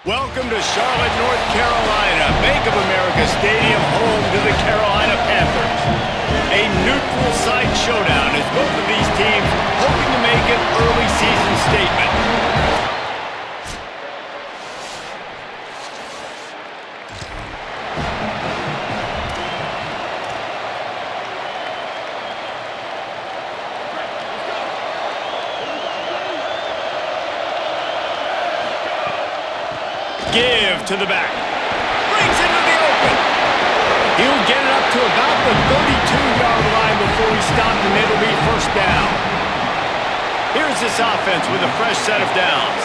Welcome to Charlotte, North Carolina, Bank of America Stadium, home to the Carolina Panthers. A neutral site showdown as both of these teams hoping to make an early season statement. Give to the back. Brings into the open. He'll get it up to about the 32-yard line before he stopped, and it'll be first down. Here's this offense with a fresh set of downs.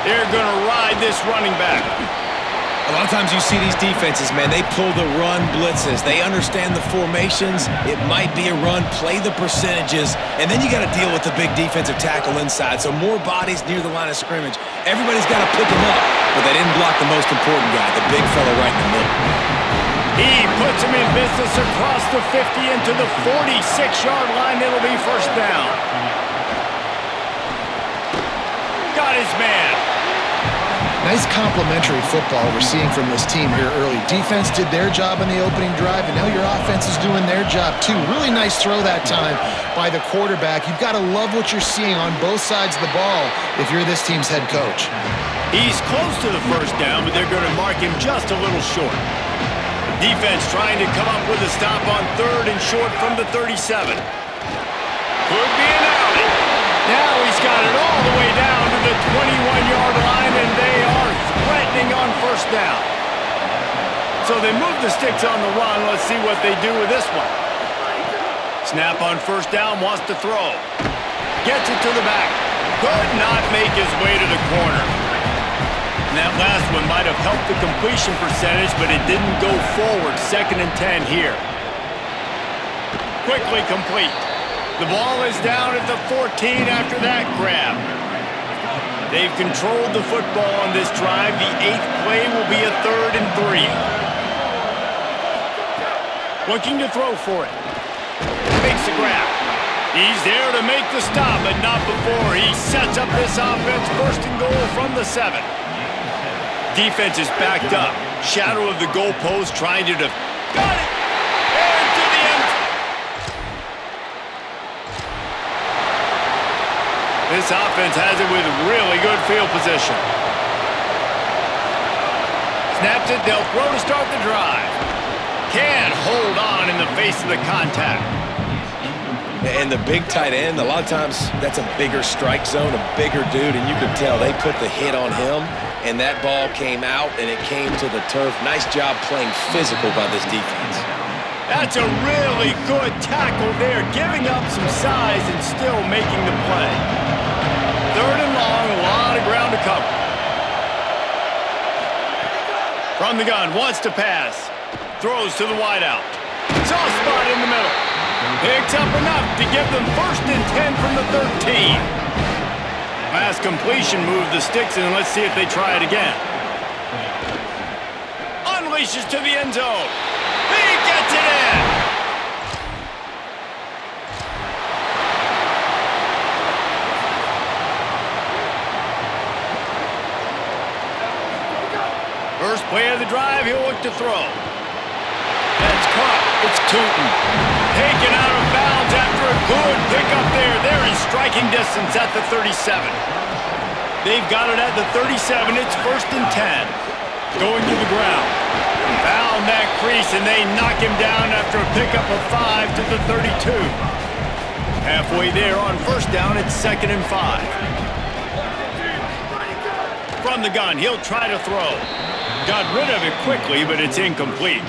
They're going to ride this running back. A lot of times you see these defenses, man, they pull the run blitzes. They understand the formations. It might be a run, play the percentages, and then you got to deal with the big defensive tackle inside. So more bodies near the line of scrimmage. Everybody's got to pick them up, but they didn't block the most important guy, the big fella right in the middle. He puts him in business across the 50 into the 46-yard line. It'll be first down. Got his man. Nice complimentary football we're seeing from this team here early. Defense did their job in the opening drive, and now your offense is doing their job too. Really nice throw that time by the quarterback. You've got to love what you're seeing on both sides of the ball if you're this team's head coach. He's close to the first down, but they're going to mark him just a little short. Defense trying to come up with a stop on 3rd and short from the 37. Could be an outie. Now he's got it all the way down to the 21-yard line, and they are threatening on first down. So they move the sticks on the run. Let's see what they do with this one. Snap on first down, wants to throw. Gets it to the back. Could not make his way to the corner. And that last one might have helped the completion percentage, but it didn't go forward. 2nd and 10 here. Quickly complete. The ball is down at the 14 after that grab. They've controlled the football on this drive. The 8th play will be a 3rd and 3. Looking to throw for it. Makes the grab. He's there to make the stop, but not before he sets up this offense. 1st and goal from the 7. Defense is backed up. Shadow of the goalpost trying to got it! And to the end. This offense has it with really good field position. Snaps it, they'll throw to start the drive. Can't hold on in the face of the contact. And the big tight end, a lot of times that's a bigger strike zone, a bigger dude, and you can tell they put the hit on him, and that ball came out, and it came to the turf. Nice job playing physical by this defense. That's a really good tackle there, giving up some size and still making the play. 3rd and long, a lot of ground to cover. From the gun, wants to pass. Throws to the wideout. Soft spot in the middle. Picks up enough to give them 1st and 10 from the 13. Last completion moved the sticks, and let's see if they try it again. Unleashes to the end zone. He gets it in. First play of the drive, he'll look to throw. That's caught. It's Tootin. Taken out of bounds after a good pickup there. They're in striking distance at the 37. They've got it at the 37. It's 1st and 10. Going to the ground. Found that crease, and they knock him down after a pickup of 5 to the 32. Halfway there on first down, it's 2nd and 5. From the gun, he'll try to throw. Got rid of it quickly, but it's incomplete.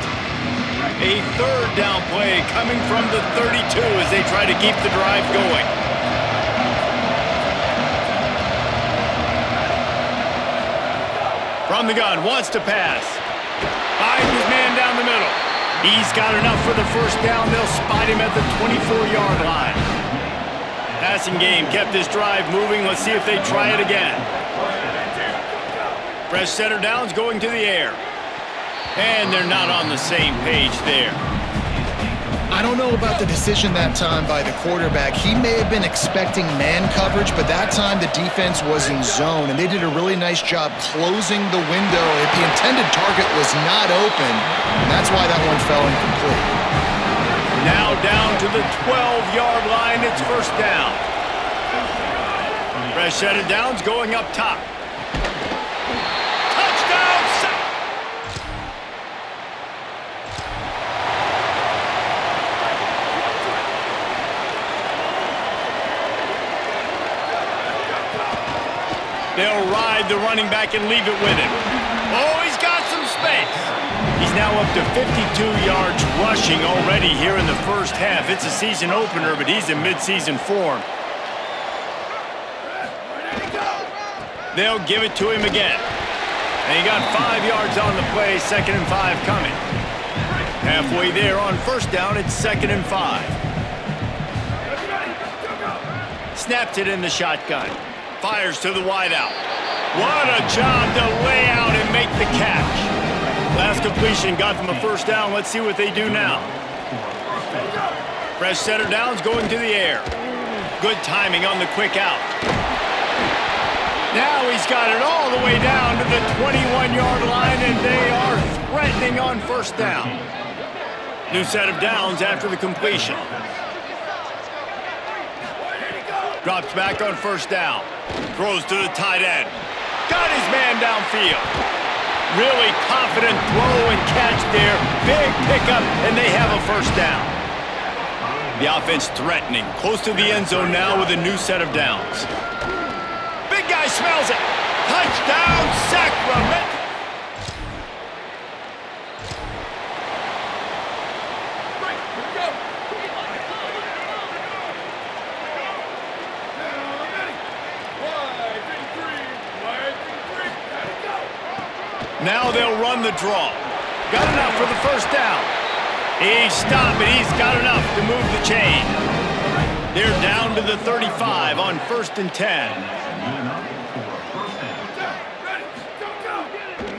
A 3rd down play coming from the 32 as they try to keep the drive going. From the gun, wants to pass. Finds his man down the middle. He's got enough for the first down. They'll spot him at the 24-yard line. Passing game kept this drive moving. Let's see if they try it again. Fresh center downs going to the air. And they're not on the same page there. I don't know about the decision that time by the quarterback. He may have been expecting man coverage, but that time the defense was in zone, and they did a really nice job closing the window. If the intended target was not open, and that's why that one fell incomplete. Now down to the 12-yard line. It's first down. Fresh set of downs going up top. Touchdown! They'll ride the running back and leave it with him. Oh, he's got some space. He's now up to 52 yards rushing already here in the first half. It's a season opener, but he's in midseason form. They'll give it to him again. And he got 5 yards on the play, 2nd and 5 coming. Halfway there on first down, it's 2nd and 5. Snapped it in the shotgun. Fires to the wideout. What a job to lay out and make the catch. Last completion got them a first down. Let's see what they do now. Fresh set of downs going to the air. Good timing on the quick out. Now he's got it all the way down to the 21-yard line, and they are threatening on first down. New set of downs after the completion. Drops back on first down. Throws to the tight end. Got his man downfield. Really confident throw and catch there. Big pickup, and they have a first down. The offense threatening. Close to the end zone now with a new set of downs. Big guy smells it. Touchdown, Sacramento. Now they'll run the draw. Got enough for the first down. He's stopped, but he's got enough to move the chain. They're down to the 35 on 1st and 10.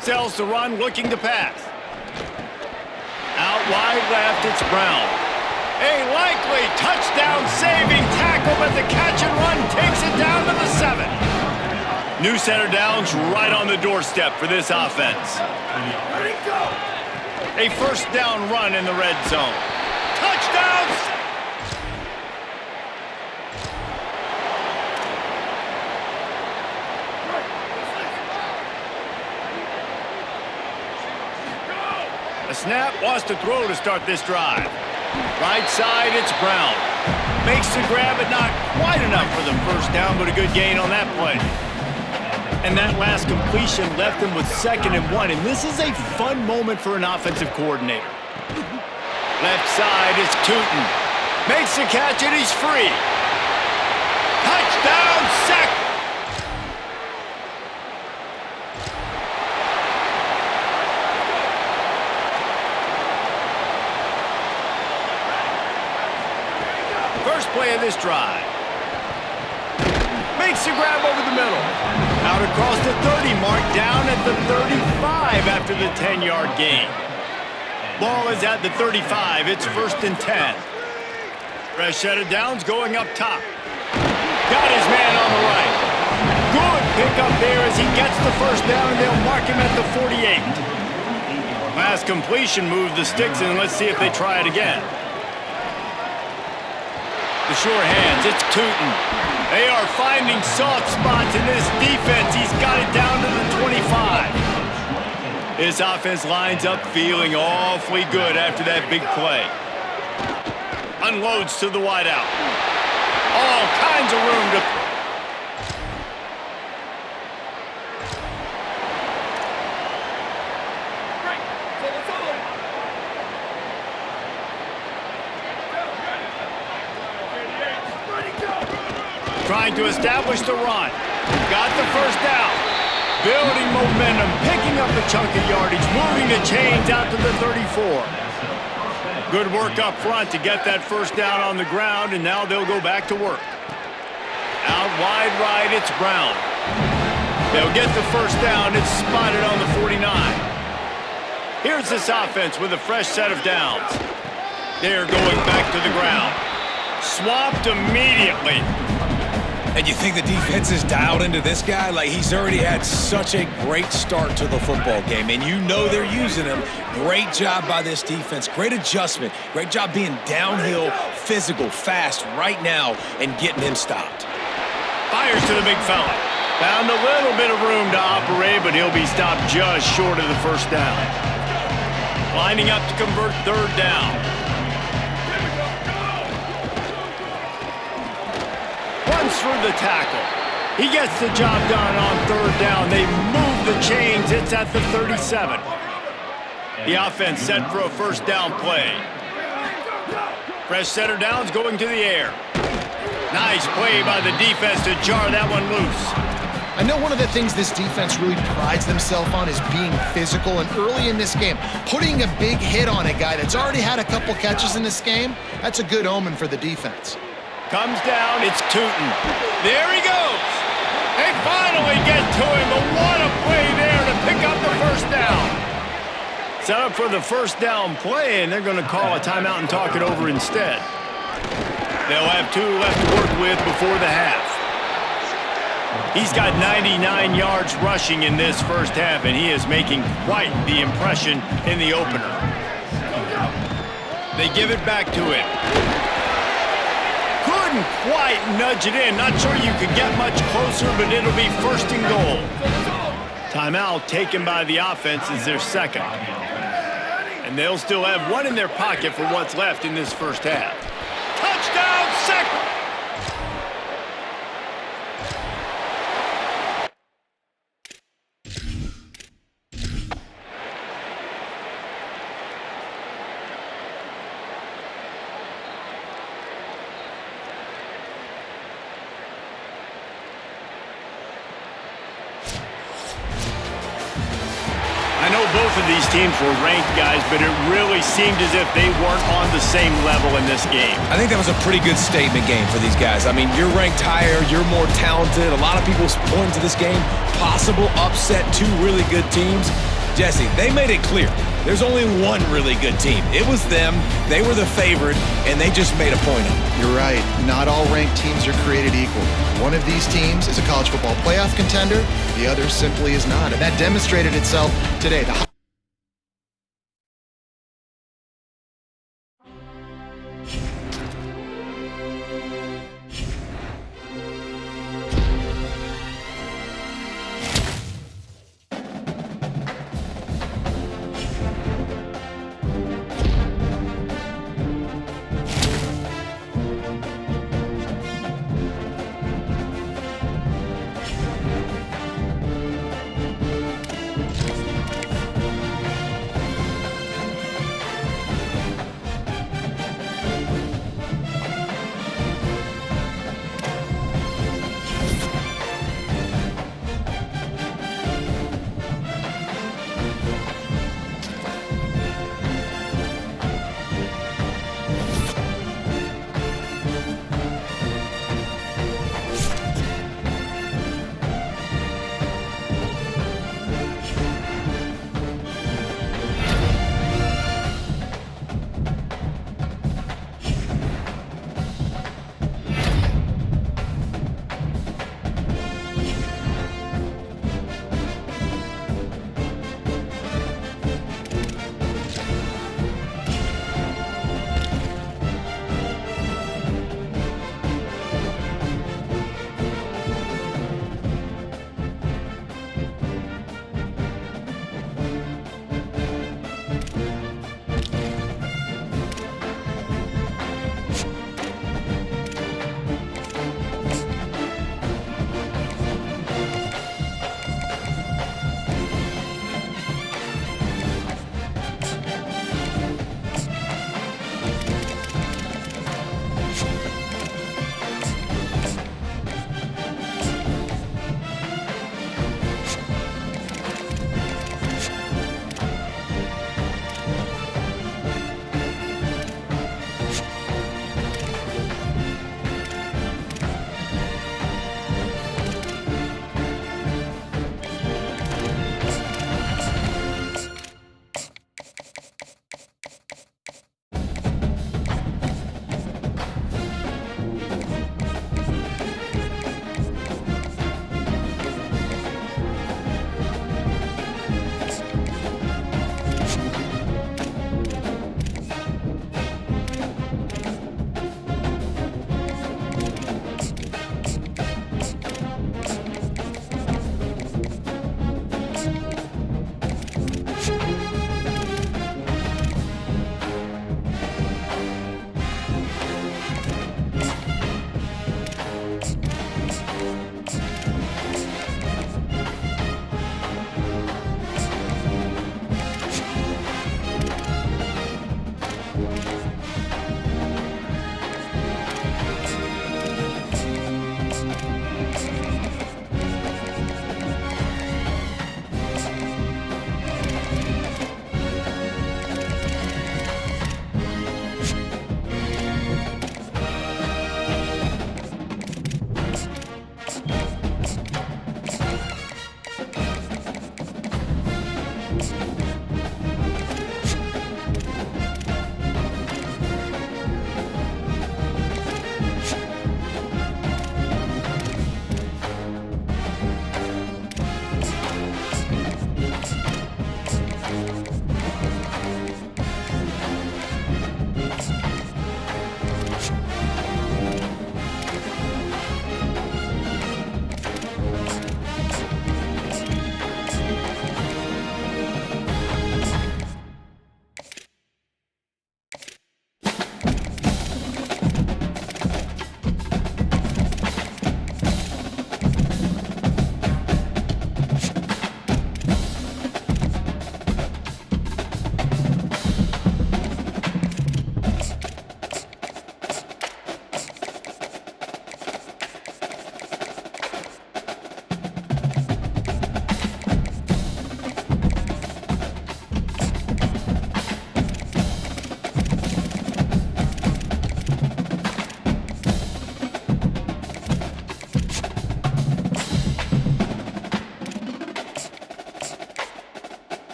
Sells the run, looking to pass. Out wide left, it's Brown. A likely touchdown-saving tackle, but the catch and run takes it down to the 7. New set of downs right on the doorstep for this offense. A first down run in the red zone. Touchdowns! A snap, wants to throw to start this drive. Right side, it's Brown. Makes the grab, but not quite enough for the first down, but a good gain on that play. And that last completion left him with 2nd and 1. And this is a fun moment for an offensive coordinator. Left side is Tootin. Makes the catch and he's free. Touchdown, Sac. First play of this drive. Makes the grab over the middle. Out across the 30 mark, down at the 35 after the 10-yard gain. Ball is at the 35. It's 1st and 10. Fresh set of downs going up top. Got his man on the right. Good pickup there as he gets the first down, and they'll mark him at the 48. Last completion moved the sticks, and let's see if they try it again. The sure hands, it's Tootin. They are finding soft spots in this defense. He's got it down to the 25. This offense lines up feeling awfully good after that big play. Unloads to the wideout. All kinds of room to... Trying to establish the run. Got the first down. Building momentum, picking up a chunk of yardage, moving the chains out to the 34. Good work up front to get that first down on the ground, and now they'll go back to work. Out wide right, it's Brown. They'll get the first down. It's spotted on the 49. Here's this offense with a fresh set of downs. They're going back to the ground. Swamped immediately. And you think the defense is dialed into this guy? Like, he's already had such a great start to the football game, and you know they're using him. Great job by this defense. Great adjustment. Great job being downhill, physical, fast right now, and getting him stopped. Fires to the big fella. Found a little bit of room to operate, but he'll be stopped just short of the first down. Lining up to convert third down. Runs through the tackle. He gets the job done on third down. They move the chains. It's at the 37. The offense set for a first down play. Fresh setter downs going to the air. Nice play by the defense to jar that one loose. I know one of the things this defense really prides themselves on is being physical, and early in this game, putting a big hit on a guy that's already had a couple catches in this game, that's a good omen for the defense. Comes down, it's Tootin. There he goes. They finally get to him, but what a play there to pick up the first down. Set up for the first down play, and they're going to call a timeout and talk it over instead. They'll have 2 left to work with before the half. He's got 99 yards rushing in this first half, and he is making quite the impression in the opener. They give it back to him. Couldn't quite nudge it in. Not sure you could get much closer, but it'll be first and goal. Timeout taken by the offense is their second. And they'll still have 1 in their pocket for what's left in this first half. Touchdown, Sacramento! I know both of these teams were ranked, guys, but it really seemed as if they weren't on the same level in this game. I think that was a pretty good statement game for these guys. I mean, you're ranked higher, you're more talented. A lot of people point to this game, possible upset, 2 really good teams. Jesse, they made it clear. There's only one really good team. It was them. They were the favorite, and they just made a point of it. You're right. Not all ranked teams are created equal. One of these teams is a college football playoff contender. The other simply is not. And that demonstrated itself today.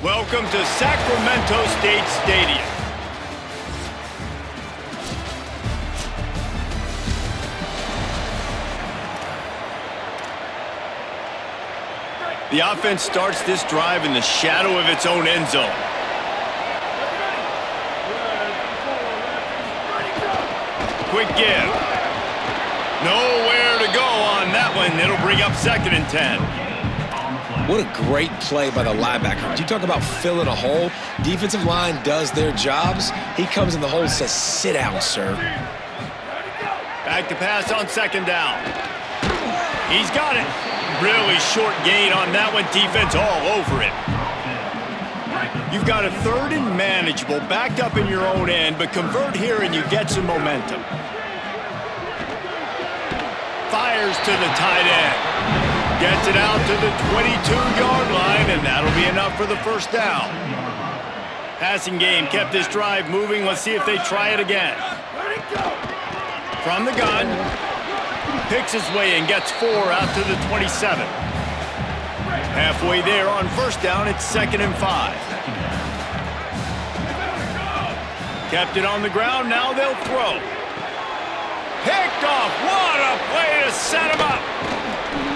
Welcome to Sacramento State Stadium. The offense starts this drive in the shadow of its own end zone. Quick give. Nowhere to go on that one. It'll bring up 2nd and 10. What a great play by the linebacker. You talk about filling a hole. Defensive line does their jobs. He comes in the hole and says, sit down, sir. Back to pass on 2nd down. He's got it. Really short gain on that one. Defense all over it. You've got a 3rd and manageable, backed up in your own end, but convert here and you get some momentum. Fires to the tight end. Gets it out to the 22-yard line, and that'll be enough for the 1st down. Passing game kept this drive moving. Let's see if they try it again. From the gun, picks his way and gets 4 out to the 27. Halfway there on 1st down, it's 2nd and 5. Kept it on the ground, now they'll throw. Picked off, what a play to set him up.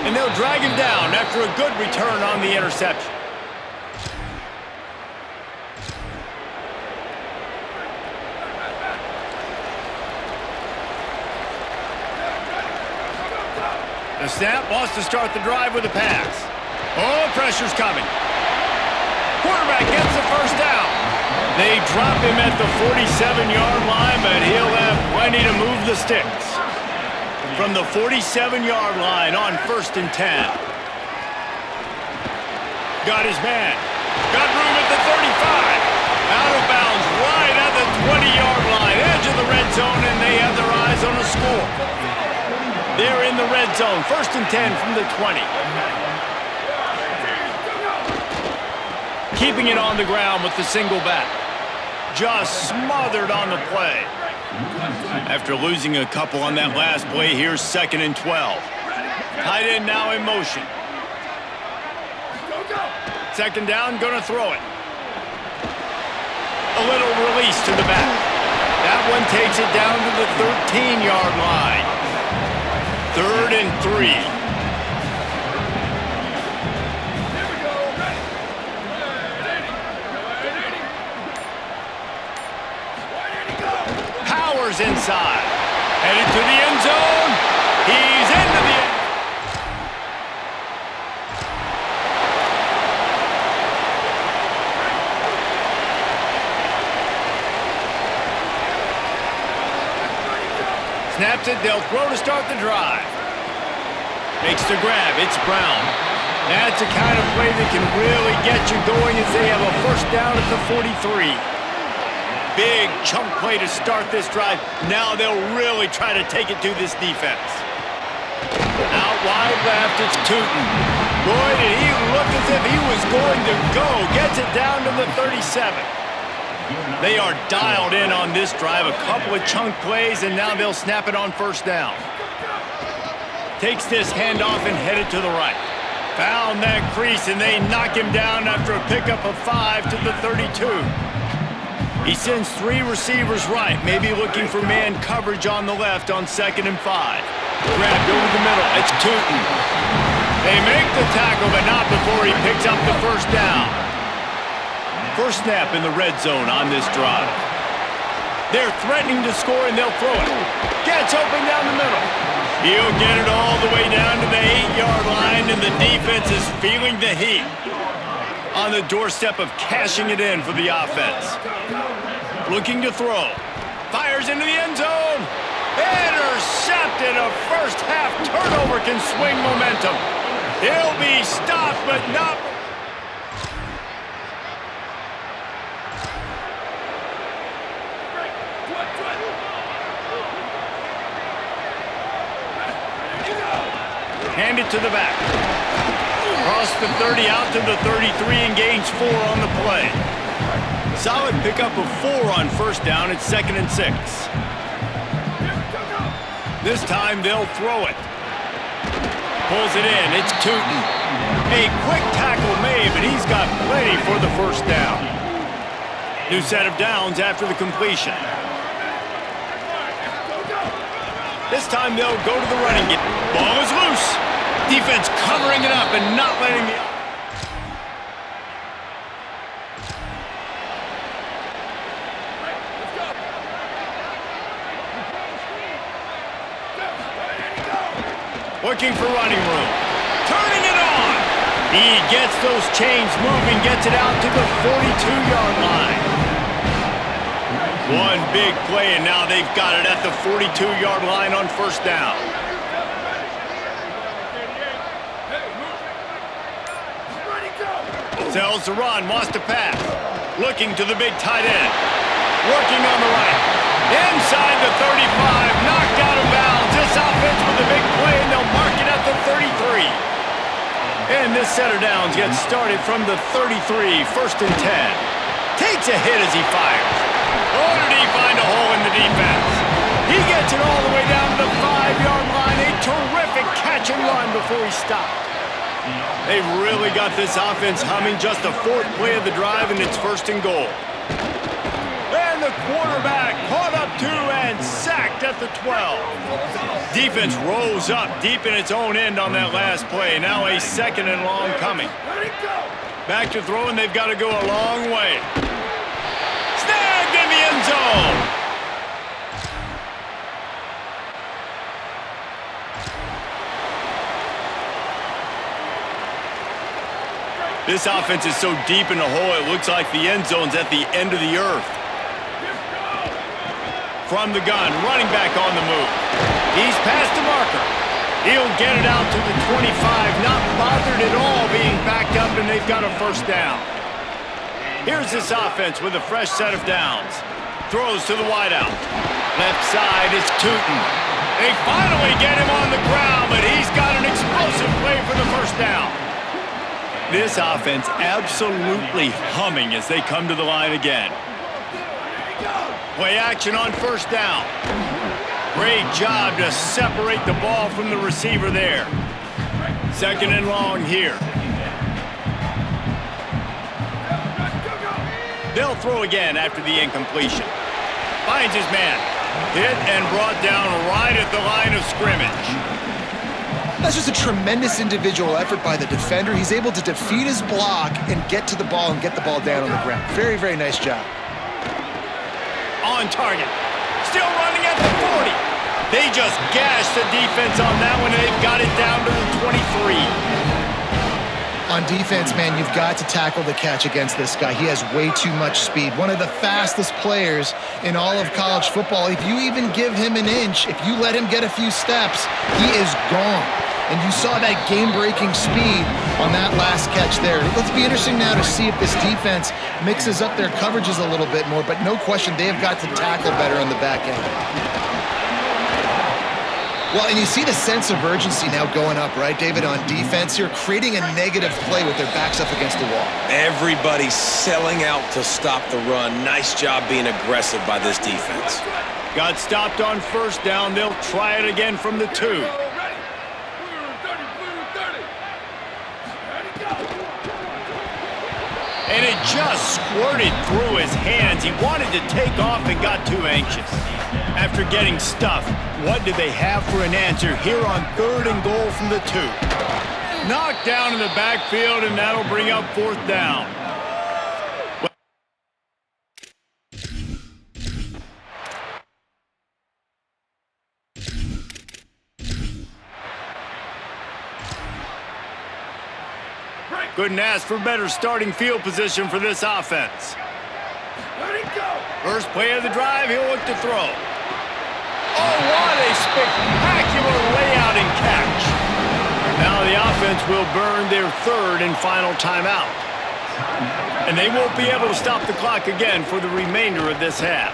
And they'll drag him down after a good return on the interception. The snap wants to start the drive with a pass. Oh, pressure's coming. Quarterback gets the 1st down. They drop him at the 47-yard line, but he'll have plenty to move the sticks. From the 47-yard line on 1st and 10. Got his man. Got room at the 35. Out of bounds right at the 20-yard line. Edge of the red zone, and they have their eyes on a score. They're in the red zone. 1st and 10 from the 20. Keeping it on the ground with the single back. Just smothered on the play. After losing a couple on that last play, here's 2nd and 12. Tight end now in motion. 2nd down, gonna throw it. A little release to the back. That one takes it down to the 13-yard line. 3rd and 3. Inside. Headed to the end zone. He's into the end. Snaps it, they'll throw to start the drive. Makes the grab, it's Brown. That's the kind of play that can really get you going as they have a first down at the 43. Big chunk play to start this drive. Now they'll really try to take it to this defense. Out wide left, it's Tootin. Boy, did he look as if he was going to go. Gets it down to the 37. They are dialed in on this drive. A couple of chunk plays, and now they'll snap it on first down. Takes this handoff and headed to the right. Found that crease, and they knock him down after a pickup of 5 to the 32. He sends 3 receivers right, maybe looking for man coverage on the left on 2nd and 5. Grabbed over the middle. It's Tootin. They make the tackle, but not before he picks up the first down. First snap in the red zone on this drive. They're threatening to score, and they'll throw it. Gets open down the middle. He'll get it all the way down to the 8-yard line, and the defense is feeling the heat. On the doorstep of cashing it in for the offense. Looking to throw. Fires into the end zone. Intercepted. A first-half turnover can swing momentum. He'll be stopped, but not... Hand it to the back. Across the 30, out to the 33, and gains 4 on the play. Solid pickup of 4 on first down. It's 2nd and 6. This time they'll throw it. Pulls it in. It's Tootin. A quick tackle made, but he's got plenty for the first down. New set of downs after the completion. This time they'll go to the running game. Ball is loose. Defense covering it up and not letting the... Looking for running room. Turning it on. He gets those chains moving, gets it out to the 42-yard line. One big play, and now they've got it at the 42-yard line on first down. Tells to run, wants to pass. Looking to the big tight end. Working on the right. Inside the 35, knocked out of bounds. This offense with a big play, and they'll mark it at the 33. And this set of downs gets started from the 33, 1st and 10. Takes a hit as he fires. Oh, did he find a hole in the defense? He gets it all the way down to the 5-yard line. A terrific catch and run before he stopped. They've really got this offense humming. Just the 4th play of the drive, and it's 1st and goal. And the quarterback caught up to and sacked at the 12. Defense rose up deep in its own end on that last play. Now a 2nd and long coming. Back to throwing. They've got to go a long way. Snagged in the end zone. This offense is so deep in the hole, it looks like the end zone's at the end of the earth. From the gun, running back on the move. He's past the marker. He'll get it out to the 25, not bothered at all being backed up, and they've got a first down. Here's this offense with a fresh set of downs. Throws to the wideout. Left side is Tootin. They finally get him on the ground, but he's got an explosive play for the first down. This offense absolutely humming as they come to the line again. Play action on first down. Great job to separate the ball from the receiver there. 2nd and long here. They'll throw again after the incompletion. Finds his man. Hit and brought down right at the line of scrimmage. That's just a tremendous individual effort by the defender. He's able to defeat his block and get to the ball and get the ball down on the ground. Very, very nice job. On target. Still running at the 40. They just gashed the defense on that one, and they've got it down to the 23. On defense, man, you've got to tackle the catch against this guy. He has way too much speed. One of the fastest players in all of college football. If you even give him an inch, if you let him get a few steps, he is gone. And you saw that game-breaking speed on that last catch there. Let's be interesting now to see if this defense mixes up their coverages a little bit more, but no question, they have got to tackle better on the back end. Well, and you see the sense of urgency now going up, right, David, on defense here, creating a negative play with their backs up against the wall. Everybody's selling out to stop the run. Nice job being aggressive by this defense. Got stopped on first down. They'll try it again from the 2. And it just squirted through his hands. He wanted to take off and got too anxious. After getting stuffed, what do they have for an answer here on 3rd and goal from the 2? Knocked down in the backfield, and that'll bring up 4th down. Couldn't ask for better starting field position for this offense. First play of the drive, he'll look to throw. Oh, what a spectacular layout and catch. Now the offense will burn their 3rd and final timeout. And they won't be able to stop the clock again for the remainder of this half.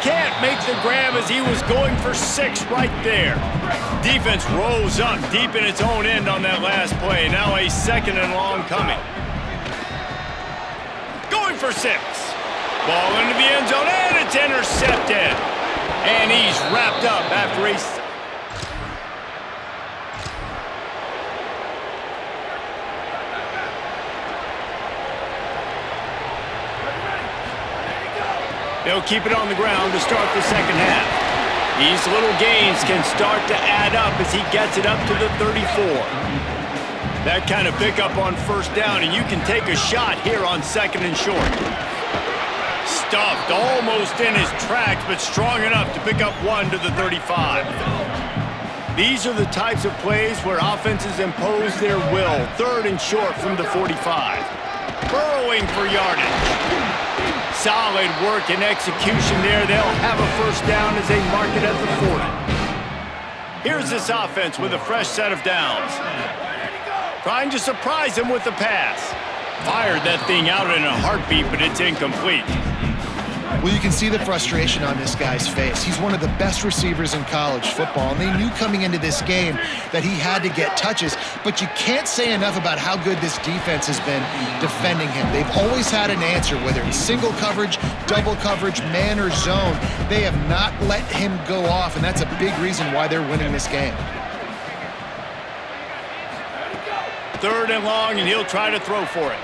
Can't make the grab as he was going for 6 right there. Defense rolls up deep in its own end on that last play. Now a 2nd and long coming. Going for 6. Ball into the end zone, and it's intercepted. And he's wrapped up after a... They'll keep it on the ground to start the second half. These little gains can start to add up as he gets it up to the 34. That kind of pickup on first down, and you can take a shot here on 2nd and short. Stuffed almost in his tracks, but strong enough to pick up 1 to the 35. These are the types of plays where offenses impose their will. 3rd and short from the 45. Burrowing for yardage. Solid work and execution there. They'll have a first down as they mark it at the 40. Here's this offense with a fresh set of downs. Trying to surprise him with the pass. Fired that thing out in a heartbeat, but it's incomplete. Well, you can see the frustration on this guy's face. He's one of the best receivers in college football, and they knew coming into this game that he had to get touches, but you can't say enough about how good this defense has been defending him. They've always had an answer, whether it's single coverage, double coverage, man or zone. They have not let him go off, and that's a big reason why they're winning this game. 3rd and long, and he'll try to throw for it.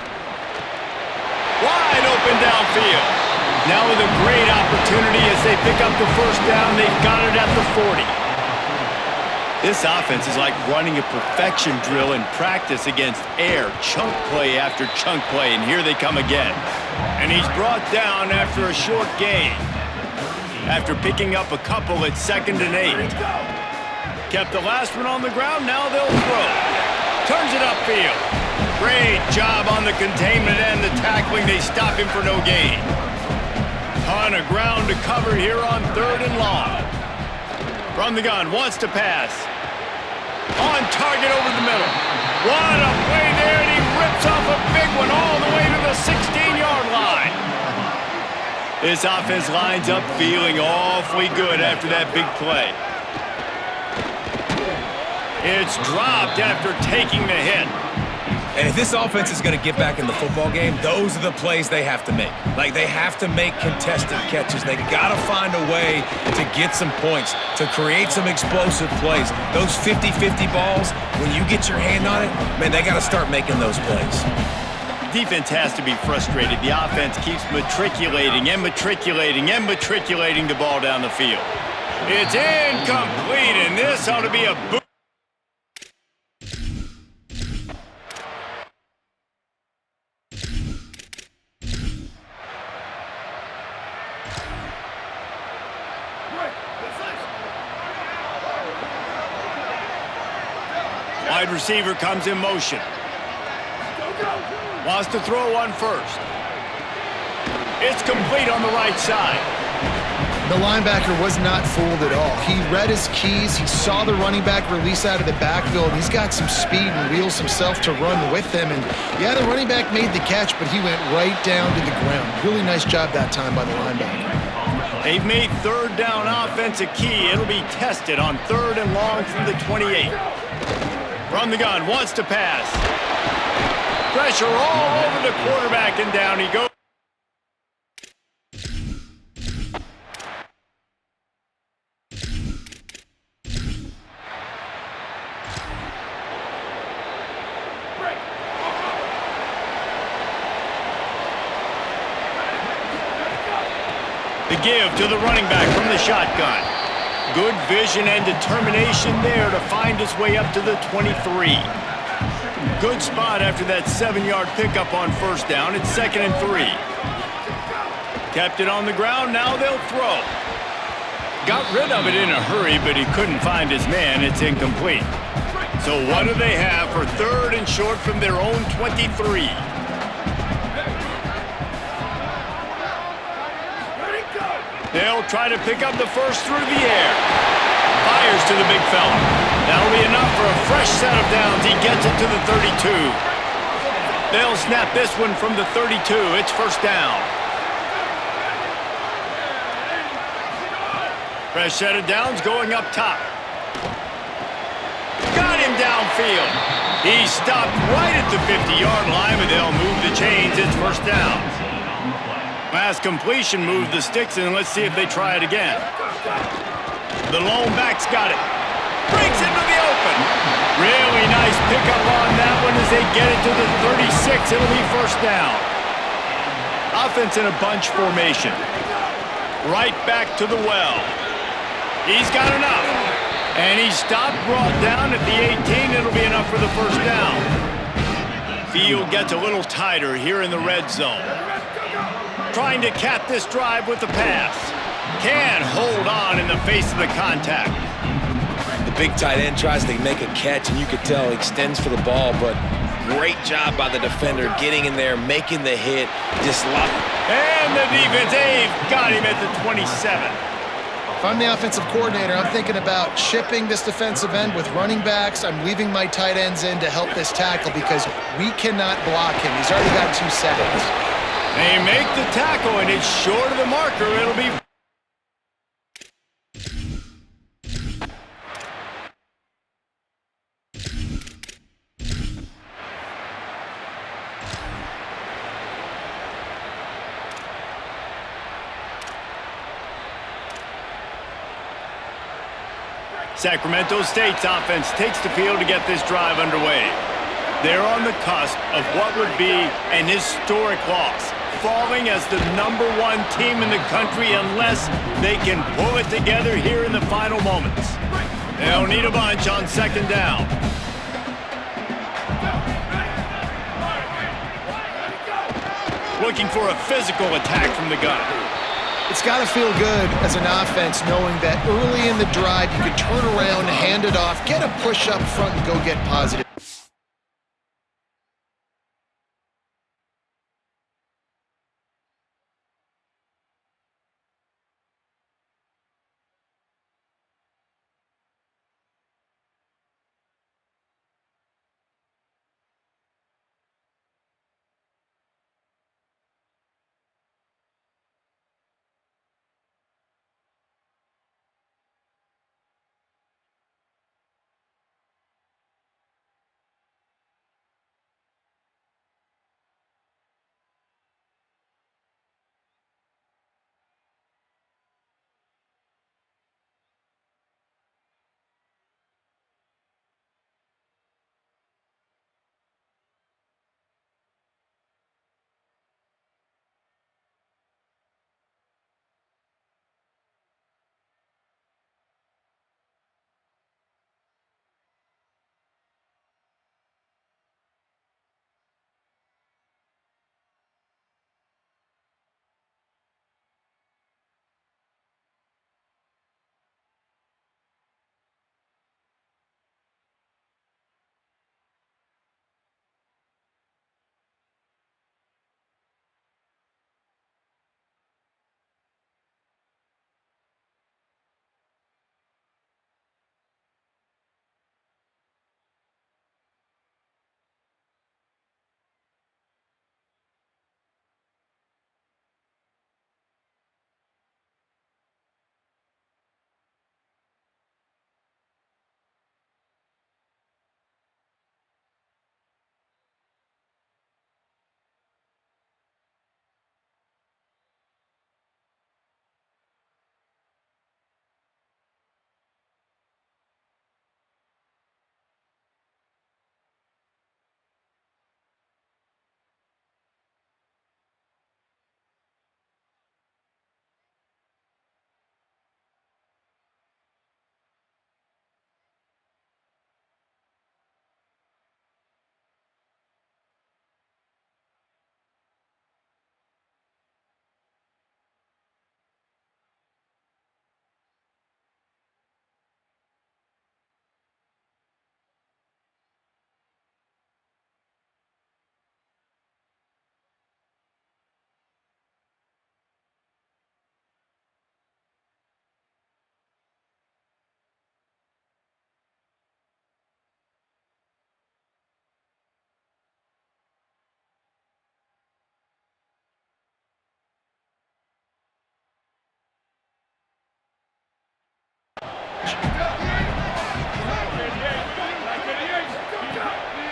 Wide open downfield. Now with a great opportunity as they pick up the first down, they've got it at the 40. This offense is like running a perfection drill in practice against air, chunk play after chunk play, and here they come again. And he's brought down after a short gain. After picking up a couple at 2nd and 8. Kept the last one on the ground, now they'll throw. Turns it upfield. Great job on the containment and the tackling. They stop him for no gain. Ton of ground to cover here on 3rd and long. From the gun, wants to pass. On target over the middle. What a play there, and he rips off a big one all the way to the 16-yard line. This offense lines up feeling awfully good after that big play. It's dropped after taking the hit. And if this offense is going to get back in the football game, those are the plays they have to make. Like, they have to make contested catches. They got to find a way to get some points, to create some explosive plays. Those 50-50 balls, when you get your hand on it, man, they got to start making those plays. Defense has to be frustrated. The offense keeps matriculating and matriculating and matriculating the ball down the field. It's incomplete, and this ought to be a boot. Wide receiver comes in motion. Wants to throw on first. It's complete on the right side. The linebacker was not fooled at all. He read his keys. He saw the running back release out of the backfield. He's got some speed and wheels himself to run with him. And, yeah, the running back made the catch, but he went right down to the ground. Really nice job that time by the linebacker. They've made third down offense a key. It'll be tested on 3rd and long from the 28. From the gun, wants to pass. Pressure all over the quarterback, and down he goes. The give to the running back from the shotgun. Good vision and determination there to find his way up to the 23. Good spot after that 7-yard pickup on first down. It's 2nd and 3. Kept it on the ground. Now they'll throw. Got rid of it in a hurry, but he couldn't find his man. It's incomplete. So what do they have for 3rd and short from their own 23? They'll try to pick up the first through the air. Fires to the big fella. That'll be enough for a fresh set of downs. He gets it to the 32. They'll snap this one from the 32. It's first down. Fresh set of downs going up top. Got him downfield. He stopped right at the 50-yard line, but they'll move the chains. It's first down. Last completion moved the sticks, and let's see if they try it again. The lone back's got it. Breaks into the open. Really nice pickup on that one as they get it to the 36. It'll be first down. Offense in a bunch formation. Right back to the well. He's got enough. And he stopped, brought down at the 18. It'll be enough for the first down. Field gets a little tighter here in the red zone. Trying to cap this drive with the pass. Can hold on in the face of the contact. The big tight end tries to make a catch, and you could tell he extends for the ball, but great job by the defender getting in there, making the hit, dislodging. And the defense, they've got him at the 27. If I'm the offensive coordinator, I'm thinking about chipping this defensive end with running backs. I'm leaving my tight ends in to help this tackle because we cannot block him. He's already got 2 seconds. They make the tackle, and it's short of the marker. It'll be... Sacramento State's offense takes the field to get this drive underway. They're on the cusp of what would be an historic loss, falling as the #1 team in the country unless they can pull it together here in the final moments. They'll need a bunch on 2nd down. Looking for a physical attack from the gun. It's got to feel good as an offense knowing that early in the drive you can turn around, hand it off, get a push up front, and go get positive.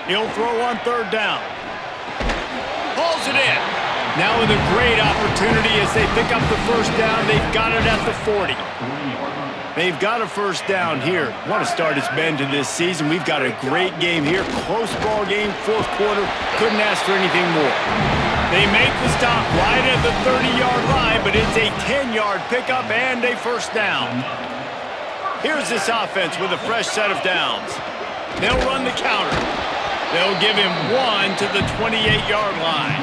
He'll throw on third down. Pulls it in. Now with a great opportunity as they pick up the first down. They've got it at the 40. They've got a first down here. What a start it's been to this season. We've got a great game here. Close ball game, fourth quarter. Couldn't ask for anything more. They make the stop right at the 30-yard line, but it's a 10-yard pickup and a first down. Here's this offense with a fresh set of downs. They'll run the counter. They'll give him 1 to the 28-yard line.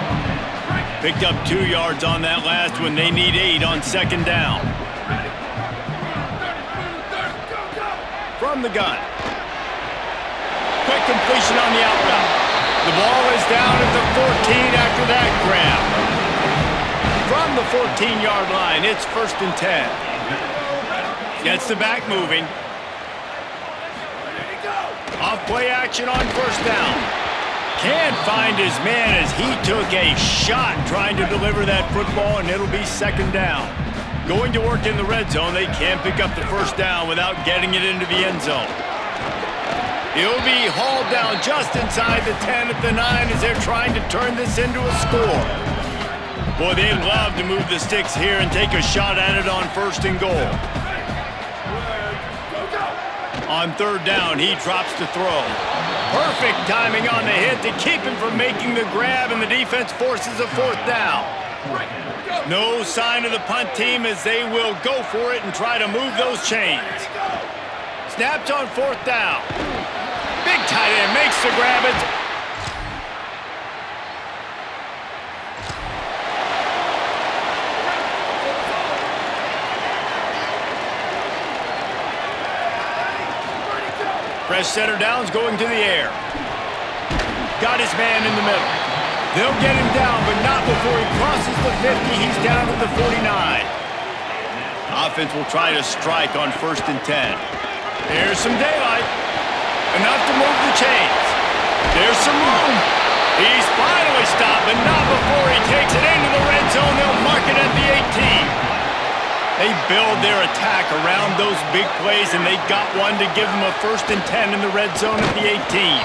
Picked up 2 yards on that last one. They need 8 on second down. From the gun. Quick completion on the out route. The ball is down at the 14 after that grab. From the 14-yard line, it's 1st and 10. Gets the back moving. Off play action on first down. Can't find his man as he took a shot trying to deliver that football, and it'll be second down. Going to work in the red zone, they can't pick up the first down without getting it into the end zone. He'll be hauled down just inside the 10 at the 9 as they're trying to turn this into a score. Boy, they'd love to move the sticks here and take a shot at it on 1st and goal. On third down, he drops to throw. Perfect timing on the hit to keep him from making the grab, and the defense forces a 4th down. No sign of the punt team as they will go for it and try to move those chains. Snapped on 4th down. Big tight end makes the grab. Fresh set of downs going to the air. Got his man in the middle. They'll get him down, but not before he crosses the 50. He's down to the 49. Offense will try to strike on 1st and 10. There's some daylight. Enough to move the chains. There's some room. He's finally stopped, but not before he takes it into the red zone. They'll mark it at the 18. They build their attack around those big plays, and they got one to give them a 1st and 10 in the red zone at the 18.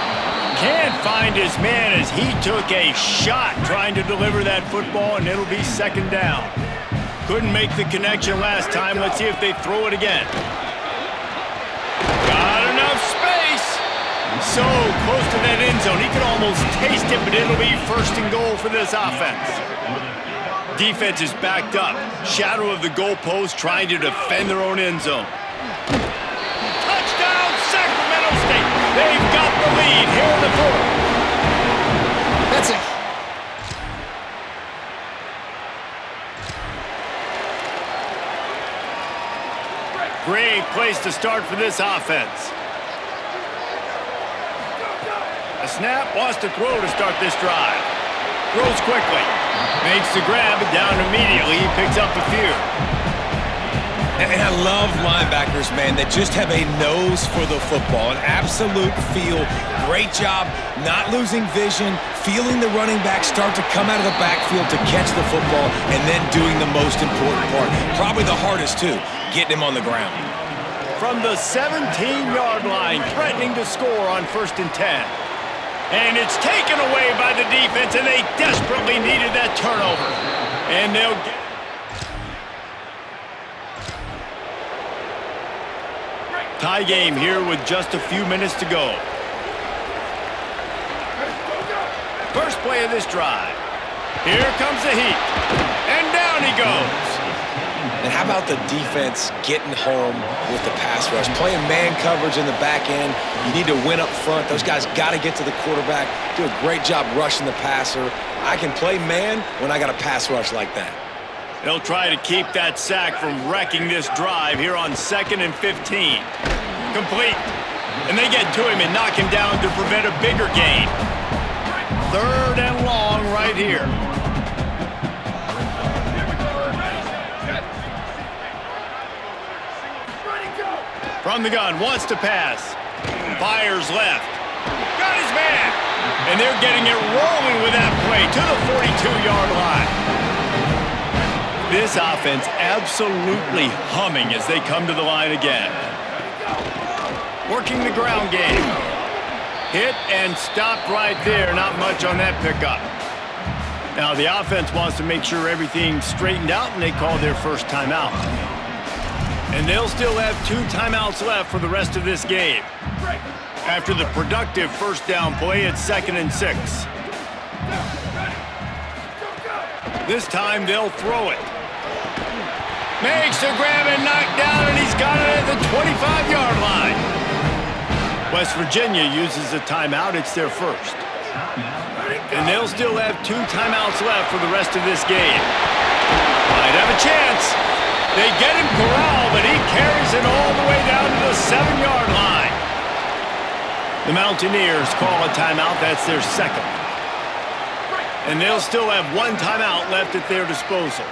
Can't find his man as he took a shot trying to deliver that football, and it'll be second down. Couldn't make the connection last time. Let's see if they throw it again. Got enough space. So close to that end zone. He could almost taste it, but it'll be 1st and goal for this offense. Defense is backed up. Shadow of the goalpost trying to defend their own end zone. Touchdown, Sacramento State. They've got the lead here in the 4th. That's it. Great place to start for this offense. A snap, wants to throw to start this drive. Throws quickly. Makes the grab, and down immediately. He picks up a few. And I love linebackers, man, that just have a nose for the football, an absolute feel. Great job not losing vision, feeling the running back start to come out of the backfield to catch the football, and then doing the most important part. Probably the hardest, too, getting him on the ground. From the 17-yard line, threatening to score on 1st and 10. And it's taken away by the defense, and they desperately needed that turnover. And they'll get... Tie game here with just a few minutes to go. First play of this drive. Here comes the heat. And down he goes. And how about the defense getting home with the pass rush? Playing man coverage in the back end. You need to win up front. Those guys got to get to the quarterback. Do a great job rushing the passer. I can play man when I got a pass rush like that. They'll try to keep that sack from wrecking this drive here on 2nd and 15. Complete. And they get to him and knock him down to prevent a bigger gain. 3rd and long right here. From the gun, wants to pass. Fires left. Got his man. And they're getting it rolling with that play to the 42-yard line. This offense absolutely humming as they come to the line again. Working the ground game. Hit and stopped right there. Not much on that pickup. Now the offense wants to make sure everything's straightened out, and they call their first timeout. And they'll still have 2 timeouts left for the rest of this game. After the productive first down play, it's 2nd and 6. This time they'll throw it. Makes the grab and knock down, and he's got it at the 25-yard line. West Virginia uses a timeout. It's their first. And they'll still have 2 timeouts left for the rest of this game. Might have a chance. They get him corralled, but he carries it all the way down to the 7-yard line. The Mountaineers call a timeout. That's their second. And they'll still have 1 timeout left at their disposal.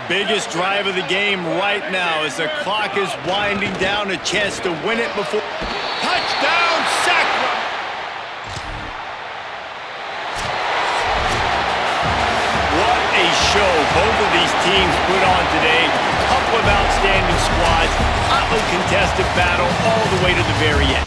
Biggest drive of the game right now as the clock is winding down. A chance to win it before. Touchdown, Sacramento! What a show both of these teams put on today. Couple of outstanding squads. Hotly contested battle all the way to the very end.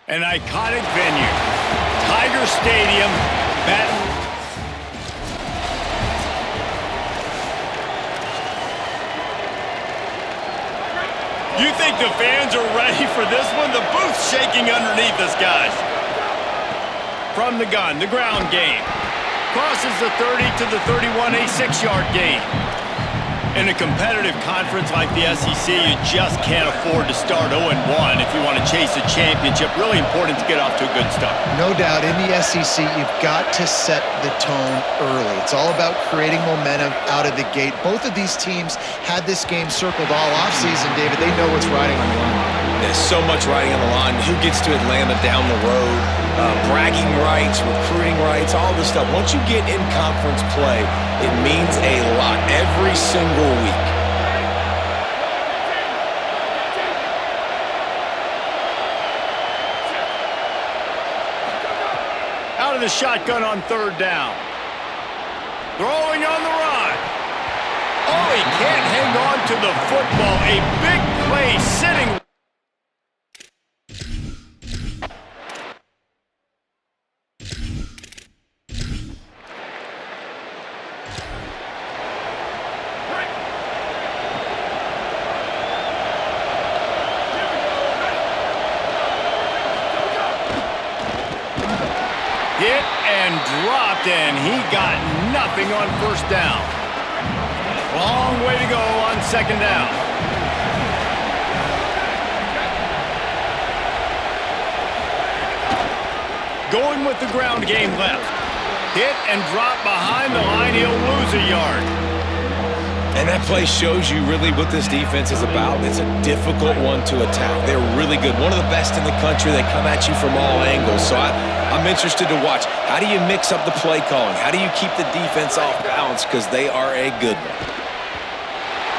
An iconic venue, Tiger Stadium, You think the fans are ready for this one? The booth's shaking underneath us, guys. From the gun, the ground game. Crosses the 30 to the 31, a 6-yard gain. In a competitive conference like the SEC, you just can't afford to start 0-1 if you want to chase a championship. Really important to get off to a good start. No doubt, in the SEC, you've got to set the tone early. It's all about creating momentum out of the gate. Both of these teams had this game circled all offseason, David. They know what's riding on the line. There's so much riding on the line. Who gets to Atlanta down the road? Bragging rights, recruiting rights, all this stuff. Once you get in conference play, it means a lot every single week. Out of the shotgun on 3rd down. Throwing on the run. Oh, he can't hang on to the football. A big play sitting. Hit and dropped, and he got nothing on first down. Long way to go on second down. Going with the ground game left. Hit and drop behind the line. He'll lose a yard. And that play shows you really what this defense is about. It's a difficult one to attack. They're really good. One of the best in the country. They come at you from all angles. So I'm interested to watch. How do you mix up the play calling? How do you keep the defense off balance? Because they are a good one.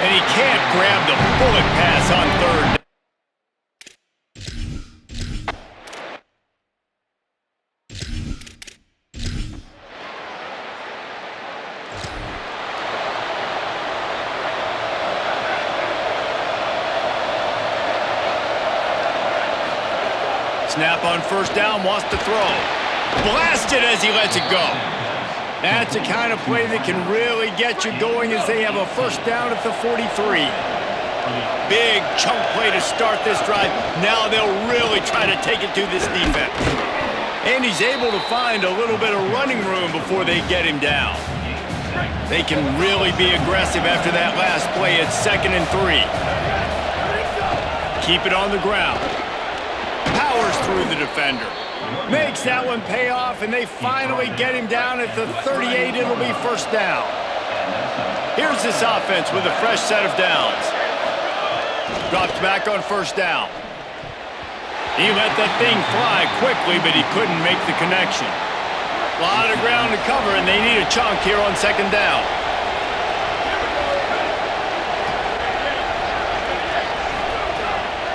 And he can't grab the bullet pass on third. Snap on first down, wants to throw. Blasted as he lets it go. That's the kind of play that can really get you going as they have a first down at the 43. Big chunk play to start this drive. Now they'll really try to take it to this defense. And he's able to find a little bit of running room before they get him down. They can really be aggressive after that last play. It's 2nd and 3. Keep it on the ground. Powers through the defender. Makes that one pay off, and they finally get him down at the 38. It'll be first down. Here's this offense with a fresh set of downs. Drops back on first down. He let that thing fly quickly, but he couldn't make the connection. A lot of ground to cover, and they need a chunk here on second down.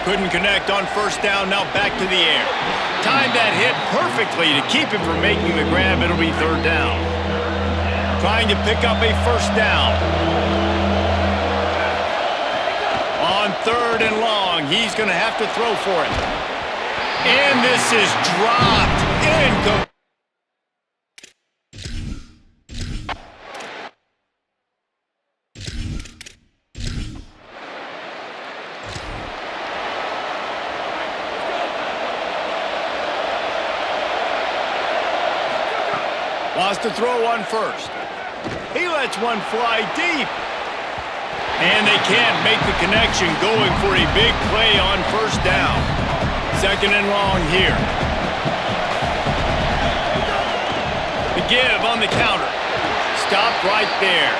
Couldn't connect on first down, now back to the air. Timed that hit perfectly to keep him from making the grab. It'll be third down. Trying to pick up a first down. On 3rd and long, he's going to have to throw for it. And this is dropped. Incomplete. Wants to throw on first. He lets one fly deep. And they can't make the connection, going for a big play on first down. 2nd and long here. The give on the counter. Stopped right there.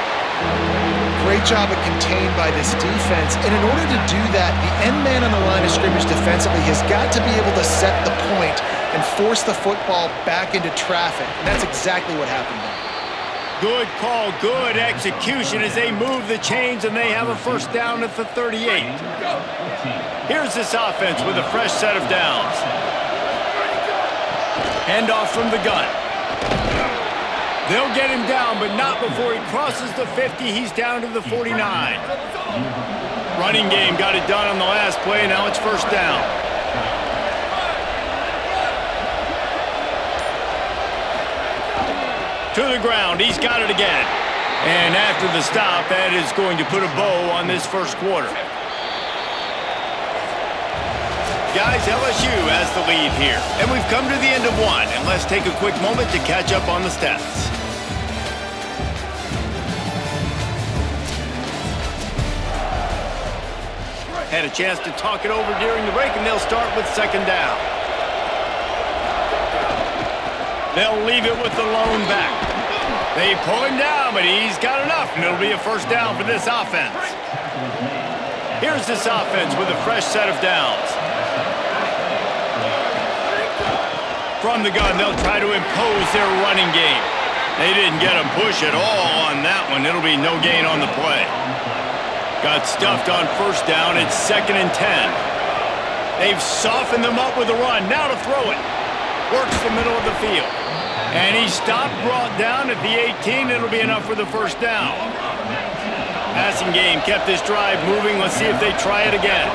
Great job of contained by this defense. And in order to do that, the end man on the line of scrimmage defensively has got to be able to set the point and force the football back into traffic. And that's exactly what happened there. Good call, good execution as they move the chains, and they have a first down at the 38. Here's this offense with a fresh set of downs. Handoff from the gun. They'll get him down, but not before he crosses the 50. He's down to the 49. Running game got it done on the last play. Now it's first down. To the ground. He's got it again. And after the stop, that is going to put a bow on this first quarter. Guys, LSU has the lead here. And we've come to the end of one. And let's take a quick moment to catch up on the stats. Had a chance to talk it over during the break, and they'll start with second down. They'll leave it with the lone back. They pull him down, but he's got enough, and it'll be a first down for this offense. Here's this offense with a fresh set of downs. From the gun, they'll try to impose their running game. They didn't get a push at all on that one. It'll be no gain on the play. Got stuffed on first down. It's 2nd and 10. They've softened them up with a run. Now to throw it. Works the middle of the field. And he stopped, brought down at the 18. It'll be enough for the first down. Passing game kept this drive moving. Let's see if they try it again.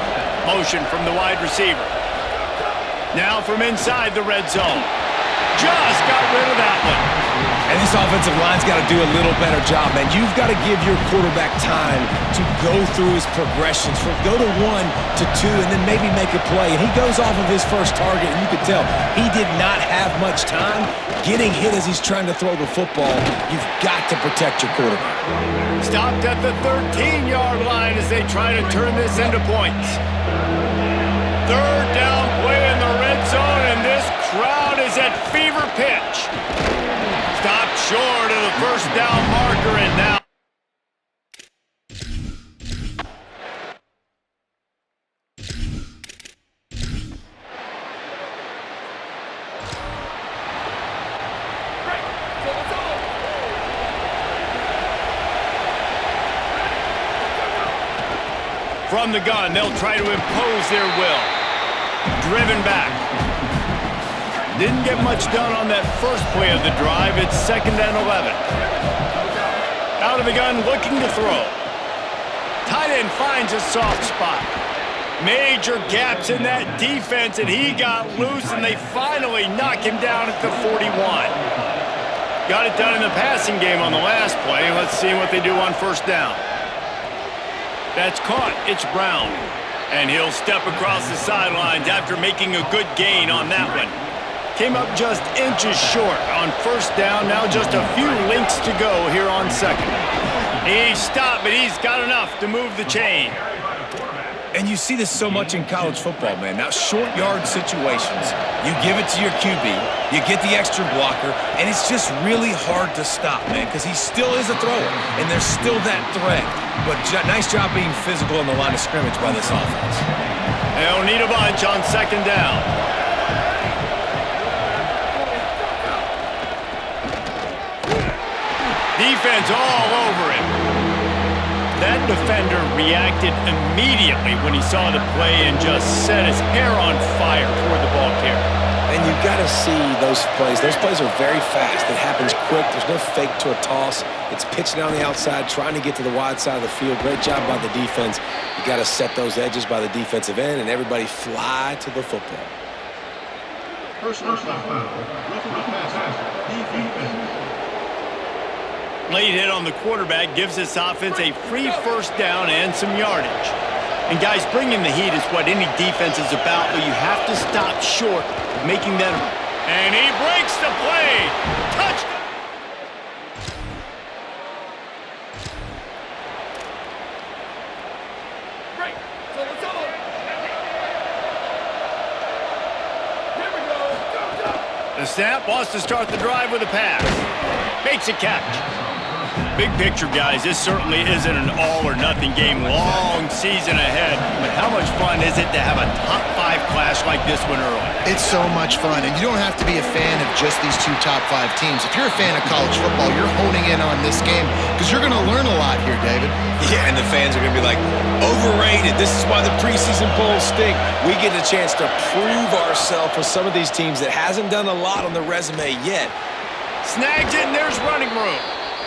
Motion from the wide receiver. Now from inside the red zone. just got rid of that one. And this offensive line's got to do a little better job, man. You've got to give your quarterback time to go through his progressions, from go to 1 to 2, and then maybe make a play. And he goes off of his first target, and you can tell he did not have much time getting hit as he's trying to throw the football. You've got to protect your quarterback. Stopped at the 13-yard line as they try to turn this into points. Third down play in the red zone, and this crowd is at fever pitch. Stopped short of the first down marker, and now from the gun, they'll try to impose their will. Driven back. Didn't get much done on that first play of the drive. It's 2nd and 11. Out of the gun, looking to throw. Tight end finds a soft spot. Major gaps in that defense, and he got loose, and they finally knock him down at the 41. Got it done in the passing game on the last play, and let's see what they do on first down. That's caught. It's Brown. And he'll step across the sidelines after making a good gain on that one. Came up just inches short on first down. Now just a few links to go here on second. He stopped, but he's got enough to move the chain. And you see this so much in college football, man. Now, short yard situations, you give it to your QB, you get the extra blocker, and it's just really hard to stop, man, because he still is a thrower, and there's still that threat. But nice job being physical in the line of scrimmage by this offense. They'll need a bunch on second down. Defense all over him. That defender reacted immediately when he saw the play and just set his hair on fire toward the ball carrier. And you've got to see those plays. Those plays are very fast. It happens quick. There's no fake to a toss. It's pitching down the outside, trying to get to the wide side of the field. Great job by the defense. You got to set those edges by the defensive end, and everybody fly to the football. Personal foul. Defense. Late hit on the quarterback gives this offense a free first down and some yardage. And guys, bringing the heat is what any defense is about, but you have to stop short of making that. And he breaks the play. Touchdown. The snap wants to start the drive with a pass. Makes a catch. Big picture, guys, this certainly isn't an all-or-nothing game. Long season ahead, but how much fun is it to have a top-5 clash like this one early? It's so much fun, and you don't have to be a fan of just these two top-5 teams. If you're a fan of college football, you're honing in on this game because you're going to learn a lot here, David. Yeah, and the fans are going to be like, overrated. This is why the preseason polls stink. We get a chance to prove ourselves with some of these teams that hasn't done a lot on the resume yet. Snags it, and there's running room.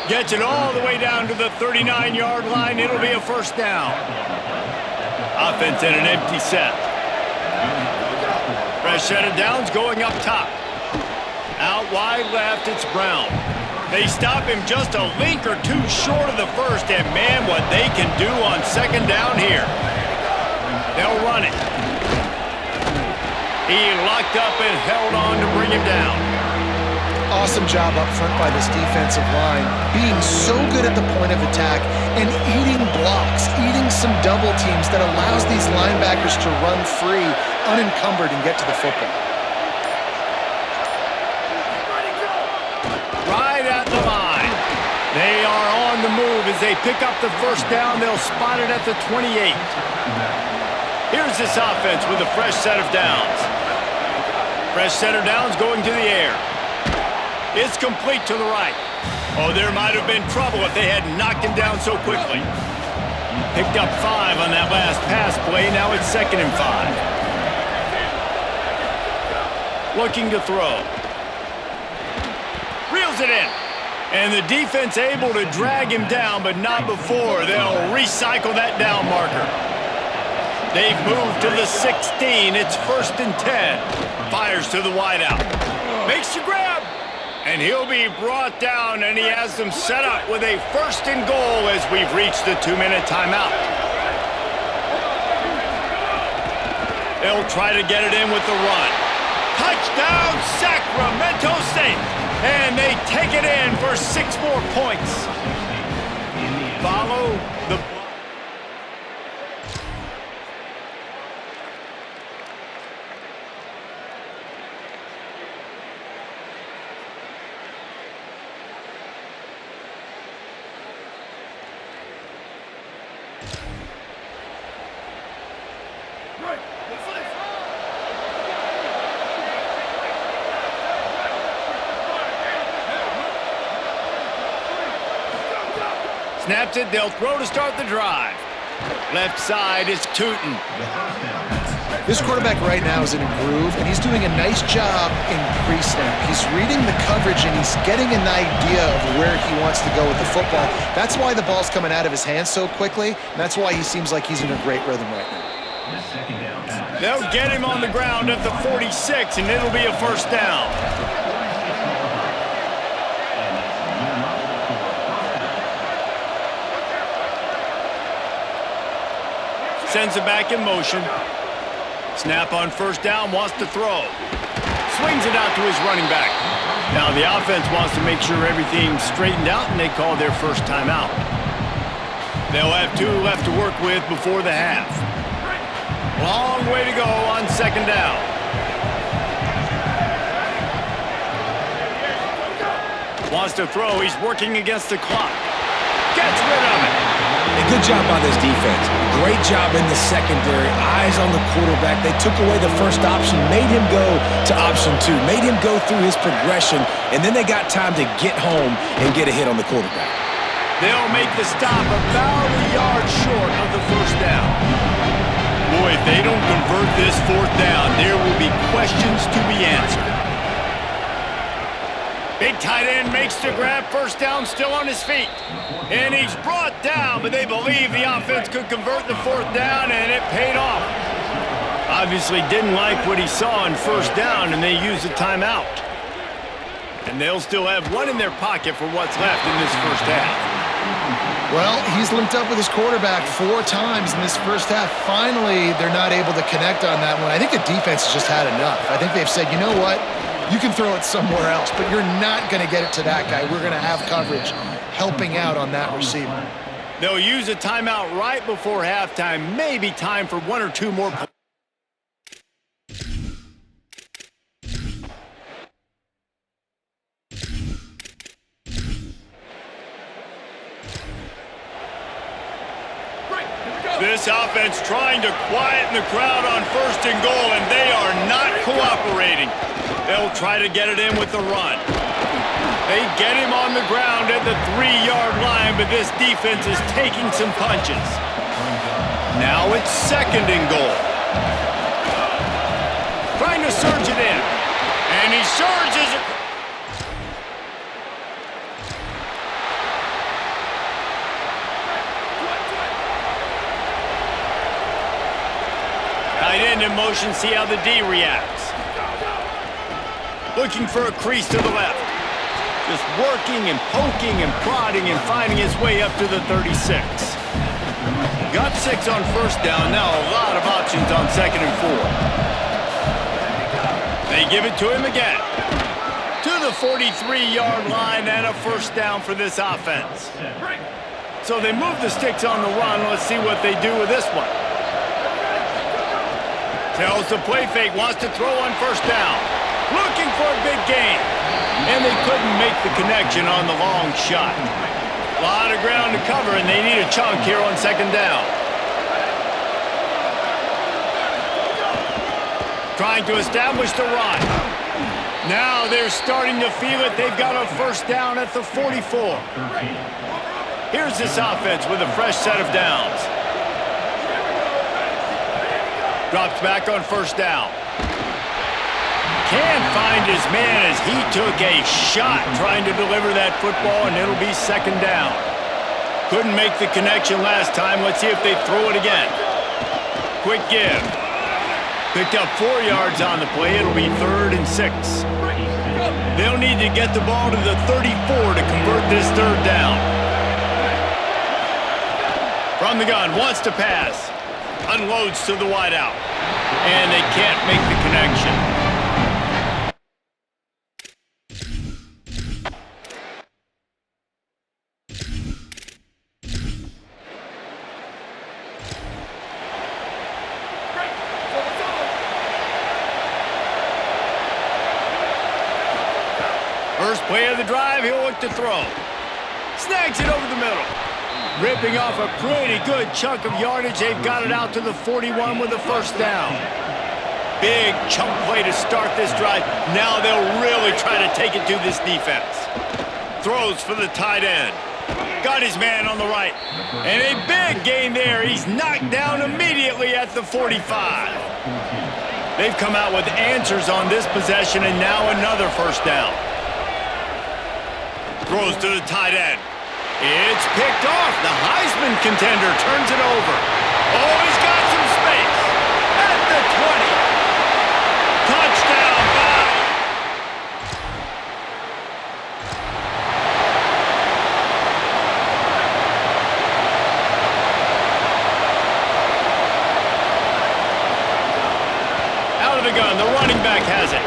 Gets it all the way down to the 39-yard line. It'll be a first down. Offense in an empty set. Fresh set of downs going up top. Out wide left, it's Brown. They stop him just a link or two short of the first, and man, what they can do on second down here. They'll run it. He locked up and held on to bring him down. Awesome job up front by this defensive line, being so good at the point of attack and eating blocks, eating some double teams that allows these linebackers to run free, unencumbered, and get to the football. Right at the line. They are on the move as they pick up the first down. They'll spot it at the 28. Here's this offense with a fresh set of downs. Fresh set of downs going to the air. It's complete to the right. Oh, there might have been trouble if they had knocked him down so quickly. Picked up 5 on that last pass play. Now it's 2nd and 5. Looking to throw. Reels it in. And the defense able to drag him down, but not before. They'll recycle that down marker. They've moved to the 16. It's 1st and 10. Fires to the wideout. Makes the grab. And he'll be brought down, and he has them set up with a 1st and goal as we've reached the 2-minute timeout. They'll try to get it in with the run. Touchdown, Sacramento State. And they take it in for 6 more points. Follow the... Snaps it, they'll throw to start the drive. Left side is Tootin. This quarterback right now is in a groove, and he's doing a nice job in pre-snap. He's reading the coverage, and he's getting an idea of where he wants to go with the football. That's why the ball's coming out of his hands so quickly, and that's why he seems like he's in a great rhythm right now. They'll get him on the ground at the 46, and it'll be a 1st down. Sends it back in motion. Snap on 1st down, wants to throw. Swings it out to his running back. Now the offense wants to make sure everything's straightened out, and they call their 1st timeout. They'll have 2 left to work with before the half. Long way to go on 2nd down. Wants to throw, he's working against the clock. Gets rid of it. Good job by this defense. Great job in the secondary. Eyes on the quarterback. They took away the 1st option, made him go to option 2, made him go through his progression, and then they got time to get home and get a hit on the quarterback. They'll make the stop about a yard short of the 1st down. Boy, if they don't convert this 4th down, there will be questions to be answered. Big tight end makes the grab. 1st down, still on his feet. And he's brought down, but they believe the offense could convert the 4th down, and it paid off. Obviously didn't like what he saw on 1st down, and they used a timeout. And they'll still have 1 in their pocket for what's left in this 1st half. Well, he's linked up with his quarterback 4 times in this 1st half. Finally, they're not able to connect on that one. I think the defense has just had enough. I think they've said, you know what? You can throw it somewhere else, but you're not going to get it to that guy. We're going to have coverage helping out on that receiver. They'll use a timeout right before halftime. Maybe time for 1 or 2 more. This offense trying to quieten the crowd on 1st and goal, and they are not cooperating. They'll try to get it in with the run. They get him on the ground at the 3-yard line, but this defense is taking some punches. Now it's 2nd and goal. Trying to surge it in. And he surges it. Tight end in motion, see how the D reacts. Looking for a crease to the left. Just working and poking and prodding and finding his way up to the 36. Got 6 on 1st down. Now a lot of options on 2nd and 4. They give it to him again. To the 43-yard line and a 1st down for this offense. So they move the sticks on the run. Let's see what they do with this one. Tells the play fake, wants to throw on 1st down. Looking for a big gain. And they couldn't make the connection on the long shot. A lot of ground to cover, and they need a chunk here on 2nd down. Trying to establish the run. Now they're starting to feel it. They've got a 1st down at the 44. Here's this offense with a fresh set of downs. Drops back on 1st down. Can't find his man as he took a shot trying to deliver that football, and it'll be 2nd down. Couldn't make the connection last time. Let's see if they throw it again. Quick give. Picked up 4 yards on the play. It'll be 3rd and 6. They'll need to get the ball to the 34 to convert this third down. From the gun, wants to pass. Unloads to the wideout. And they can't make the connection. First play of the drive, he'll look to throw. Snags it over the middle. Ripping off a pretty good chunk of yardage. They've got it out to the 41 with a first down. Big chunk play to start this drive. Now they'll really try to take it to this defense. Throws for the tight end. Got his man on the right. And a big gain there. He's knocked down immediately at the 45. They've come out with answers on this possession, and now another first down. Throws to the tight end. It's picked off. The Heisman contender turns it over. Oh, he's got some space. At the 20. Touchdown, bye. Out of the gun, the running back has it.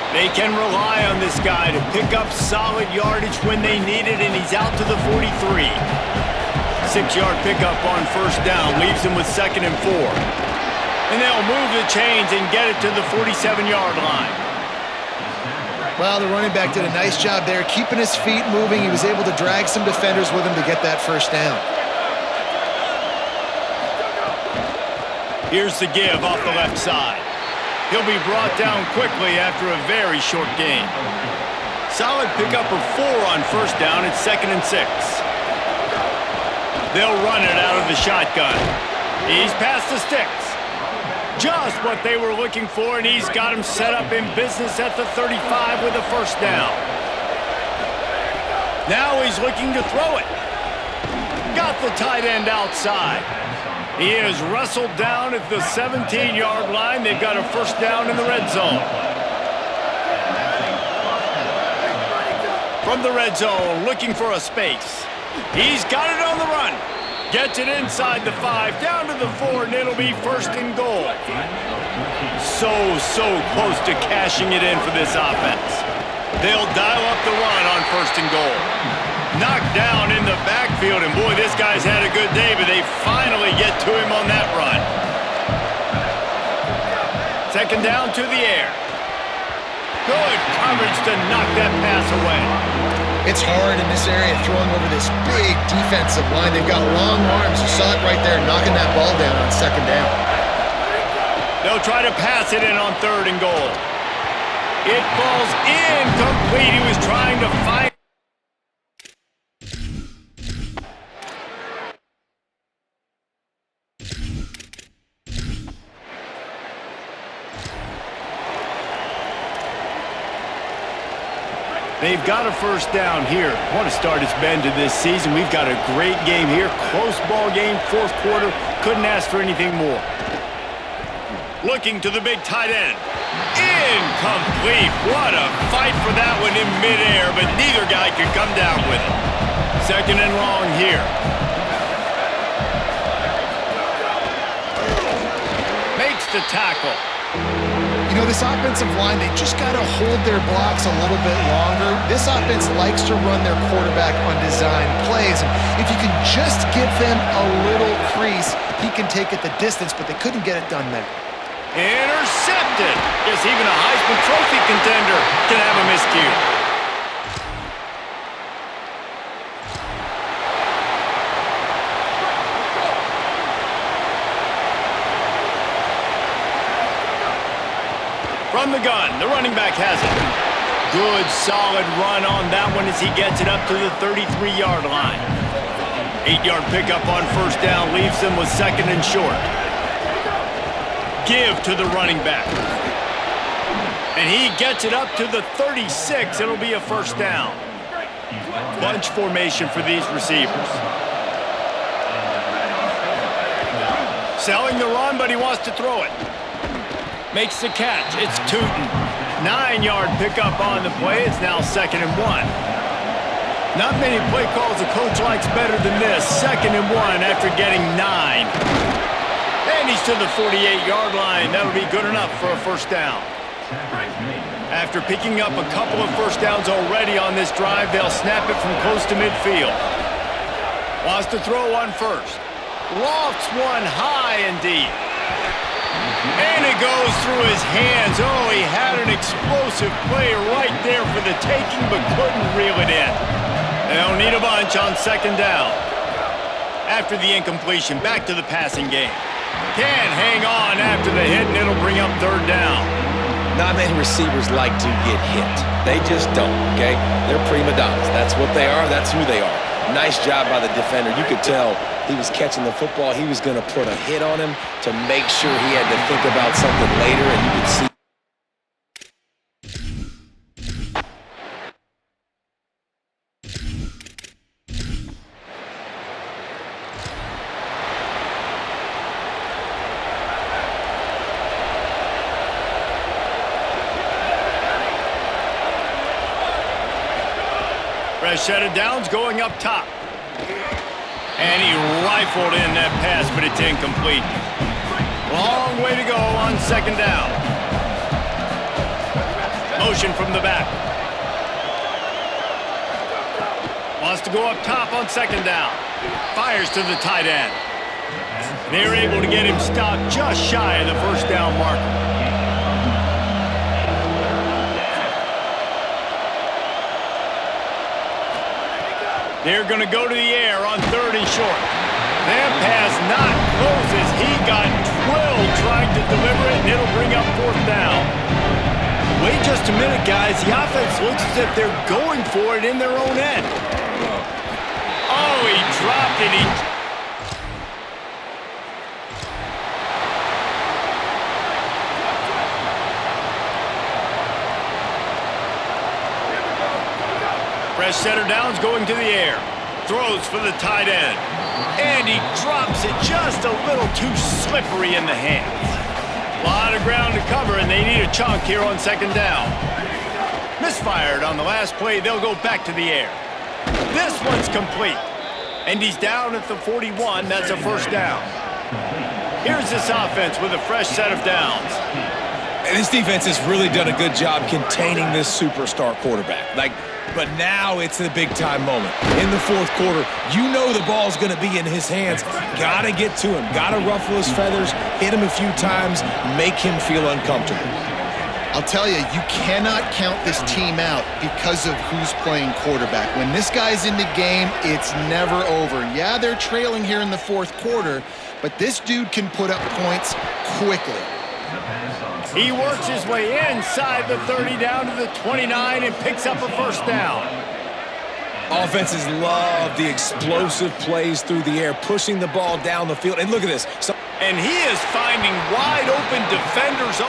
They can rely on this guy to pick up solid yardage when they need it, and he's out to the 43. 6-yard pickup on first down leaves them with 2nd and 4. And they'll move the chains and get it to the 47-yard line. Well, the running back did a nice job there, keeping his feet moving. He was able to drag some defenders with him to get that first down. Here's the give off the left side. He'll be brought down quickly after a very short gain. Solid pickup of 4 on first down. It's 2nd and 6. They'll run it out of the shotgun. He's past the sticks. Just what they were looking for, and he's got him set up in business at the 35 with a first down. Now he's looking to throw it. Got the tight end outside. He is wrestled down at the 17-yard line. They've got a first down in the red zone. From the red zone, looking for a space. He's got it on the run. Gets it inside the 5, down to the 4, and it'll be 1st and goal. So close to cashing it in for this offense. They'll dial up the run on 1st and goal. Knocked down in the backfield, and boy, this guy's had a good day, but they finally get to him on that run. 2nd down to the air. Good coverage to knock that pass away. It's hard in this area throwing over this big defensive line. They've got long arms. You saw it right there, knocking that ball down on 2nd down. They'll try to pass it in on 3rd and goal. It falls incomplete. He was trying to find. They've got a first down here. What a start it's been to this season. We've got a great game here. Close ball game, 4th quarter. Couldn't ask for anything more. Looking to the big tight end. Incomplete. What a fight for that one in midair, but neither guy could come down with it. 2nd and long here. Makes the tackle. You know, this offensive line, they just got to hold their blocks a little bit longer. This offense likes to run their quarterback on design plays. And if you can just give them a little crease, he can take it the distance, but they couldn't get it done there. Intercepted. Guess even a Heisman Trophy contender can have a miscue. From the gun, the running back has it. Good, solid run on that one as he gets it up to the 33-yard line. 8-yard pickup on first down leaves them with 2nd and short. Give to the running back. And he gets it up to the 36. It'll be a first down. Bunch formation for these receivers. Selling the run, but he wants to throw it. Makes the catch. It's Tootin. 9-yard pickup on the play. It's now 2nd and 1. Not many play calls a coach likes better than this. 2nd and 1 after getting 9. And he's to the 48-yard line. That'll be good enough for a first down. After picking up a couple of first downs already on this drive, they'll snap it from close to midfield. Wants to throw on first. Lofts one high and deep. And it goes through his hands. Oh, he had an explosive play right there for the taking, but couldn't reel it in. They'll need a bunch on 2nd down. After the incompletion, back to the passing game. Can't hang on after the hit, and it'll bring up 3rd down. Not many receivers like to get hit. They just don't, okay? They're prima donnas. That's what they are. That's who they are. Nice job by the defender. You could tell he was catching the football. He was going to put a hit on him to make sure he had to think about something later, and you could see. Fresh set of downs going up top. And he rifled in that pass, but it's incomplete. Long way to go on 2nd down. Motion from the back. Wants to go up top on 2nd down. Fires to the tight end. They're able to get him stopped just shy of the first down marker. They're going to go to the air on 3rd and short. That pass not closes. He got drilled trying to deliver it, and it'll bring up 4th down. Wait just a minute, guys. The offense looks as if they're going for it in their own end. Oh, he dropped it. Fresh setter downs going to the air. Throws for the tight end. And he drops it just a little too slippery in the hands. A lot of ground to cover, and they need a chunk here on 2nd down. Misfired on the last play. They'll go back to the air. This one's complete. And he's down at the 41. That's a first down. Here's this offense with a fresh set of downs. And this defense has really done a good job containing this superstar quarterback. But now it's the big-time moment. In the 4th quarter, you know the ball's going to be in his hands. Got to get to him. Got to ruffle his feathers, hit him a few times, make him feel uncomfortable. I'll tell you, you cannot count this team out because of who's playing quarterback. When this guy's in the game, it's never over. Yeah, they're trailing here in the 4th quarter, but this dude can put up points quickly. He works his way inside the 30 down to the 29 and picks up a first down. Offenses love the explosive plays through the air, pushing the ball down the field. And look at this. And he is finding wide open defenders.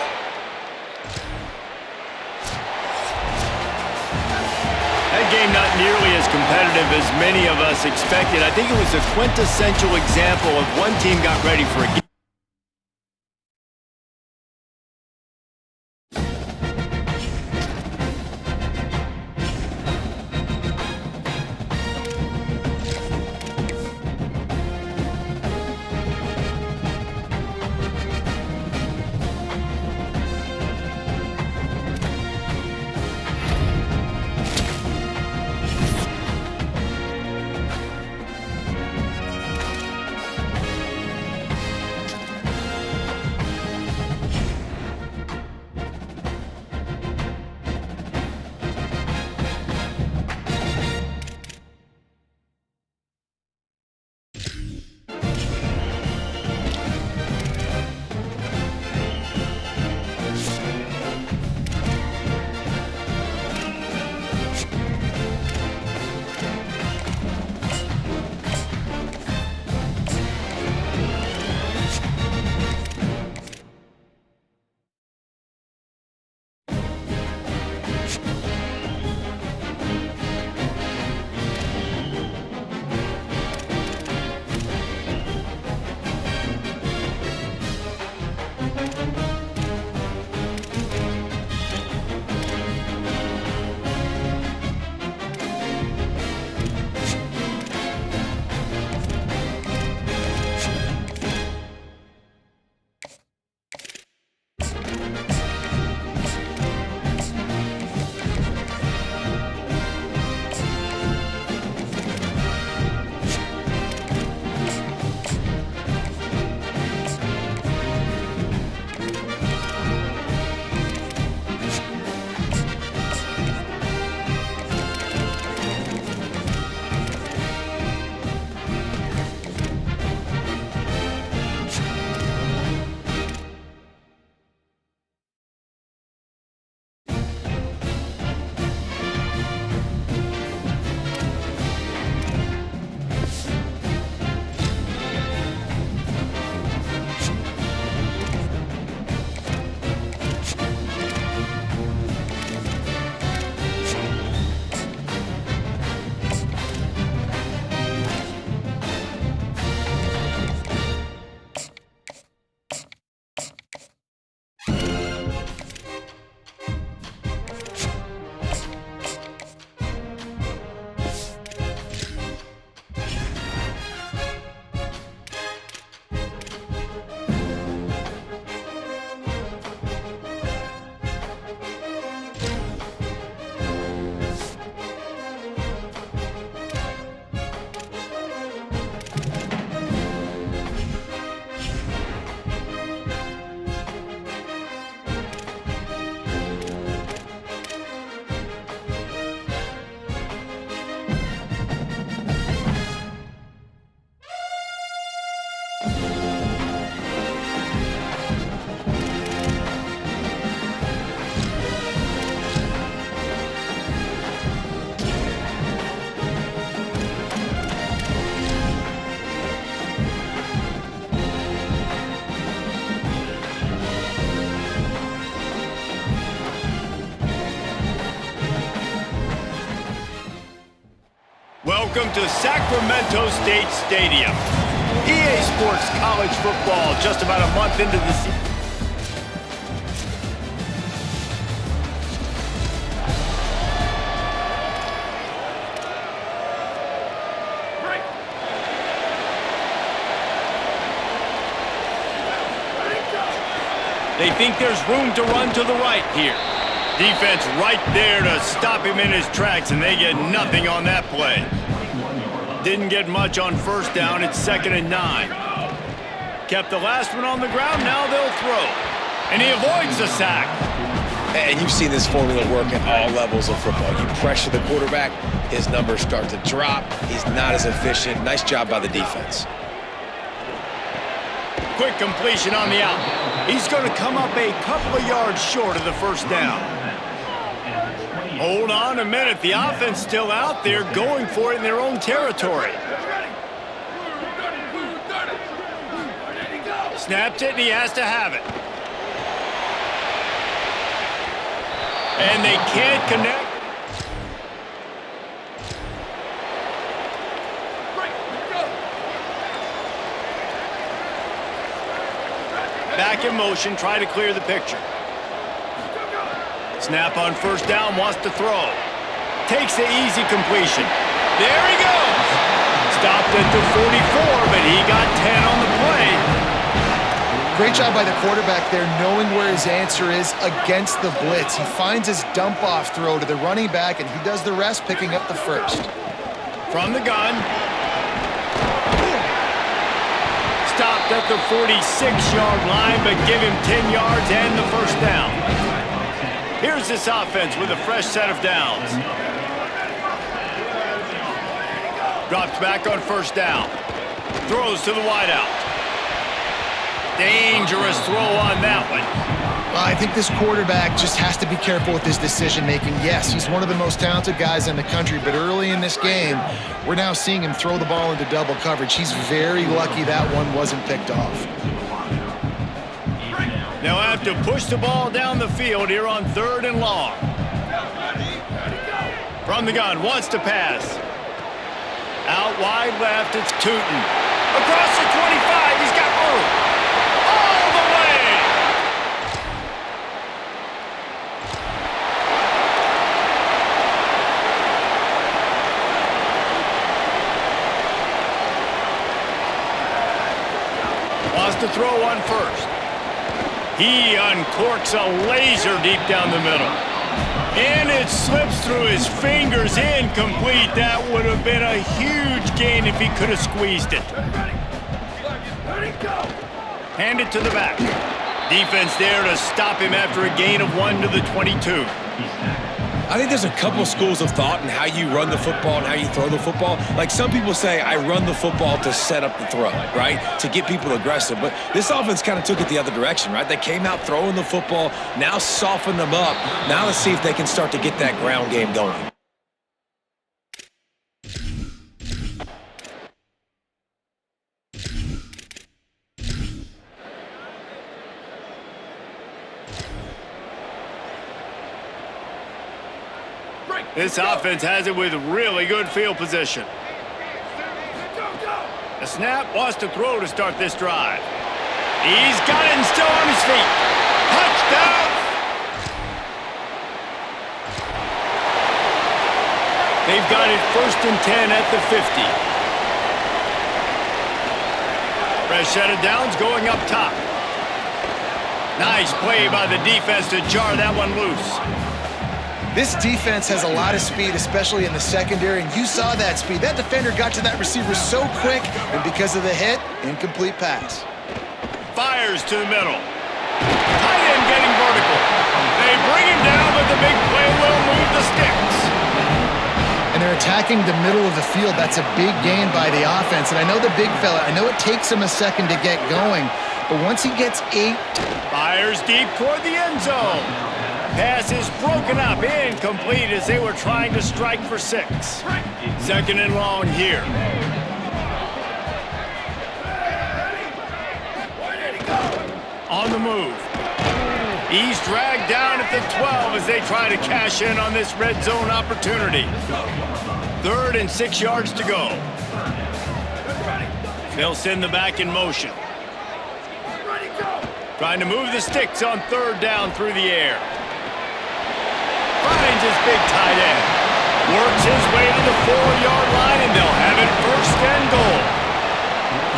That game not nearly as competitive as many of us expected. I think it was a quintessential example of one team got ready for a game. Welcome to Sacramento State Stadium. EA Sports College Football just about a month into the season. They think there's room to run to the right here. Defense right there to stop him in his tracks, and they get nothing on that play. Didn't get much on first down. It's 2nd and 9. Kept the last one on the ground. Now they'll throw. And he avoids the sack. And you've seen this formula work at all levels of football. You pressure the quarterback, his numbers start to drop. He's not as efficient. Nice job by the defense. Quick completion on the out. He's going to come up a couple of yards short of the first down. Hold on a minute. The offense still out there going for it in their own territory. Snapped it, and he has to have it. And they can't connect. Back in motion, try to clear the picture. Snap on first down, wants to throw. Takes the easy completion. There he goes. Stopped at the 44, but he got 10 on the play. Great job by the quarterback there, knowing where his answer is against the blitz. He finds his dump-off throw to the running back, and he does the rest, picking up the first. From the gun. Stopped at the 46-yard line, but give him 10 yards and the first down. Here's this offense with a fresh set of downs. Drops back on first down. Throws to the wideout. Dangerous throw on that one. Well, I think this quarterback just has to be careful with his decision-making. Yes, he's one of the most talented guys in the country, but early in this game, we're now seeing him throw the ball into double coverage. He's very lucky that one wasn't picked off. They'll have to push the ball down the field here on 3rd and long. From the gun, wants to pass. Out wide left, it's Tootin. Across the 25, he's got room. All the way! Wants to throw on first. He uncorks a laser deep down the middle. And it slips through his fingers, incomplete. That would have been a huge gain if he could have squeezed it. Hand it to the back. Defense there to stop him after a gain of 1 to the 22. I think there's a couple schools of thought in how you run the football and how you throw the football. Like some people say, I run the football to set up the throw, right? To get people aggressive. But this offense kind of took it the other direction, right? They came out throwing the football, now soften them up. Now let's see if they can start to get that ground game going. This offense has it with really good field position. The snap, wants to throw to start this drive. He's got it and still on his feet. Touchdown! They've got it 1st and 10 at the 50. Fresh set of downs going up top. Nice play by the defense to jar that one loose. This defense has a lot of speed, especially in the secondary, and you saw that speed. That defender got to that receiver so quick, and because of the hit, incomplete pass. Fires to the middle. Tight end getting vertical. They bring him down, but the big play will move the sticks. And they're attacking the middle of the field. That's a big gain by the offense. And I know the big fella, I know it takes him a second to get going, but once he gets 8... Fires deep toward the end zone. Pass is broken up, incomplete as they were trying to strike for 6. 2nd and long here. On the move. He's dragged down at the 12 as they try to cash in on this red zone opportunity. 3rd and 6 yards to go. They'll send the back in motion. Trying to move the sticks on 3rd down through the air. Finds his big tight end. Works his way to the 4-yard line, and they'll have it 1st and goal.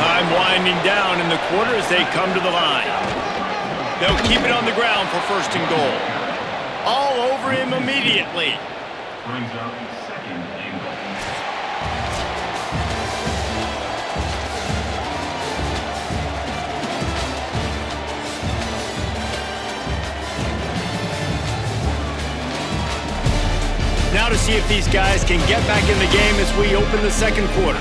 Time winding down in the quarter as they come to the line. They'll keep it on the ground for 1st and goal. All over him immediately. Brings up 2nd and goal. Now to see if these guys can get back in the game as we open the 2nd quarter.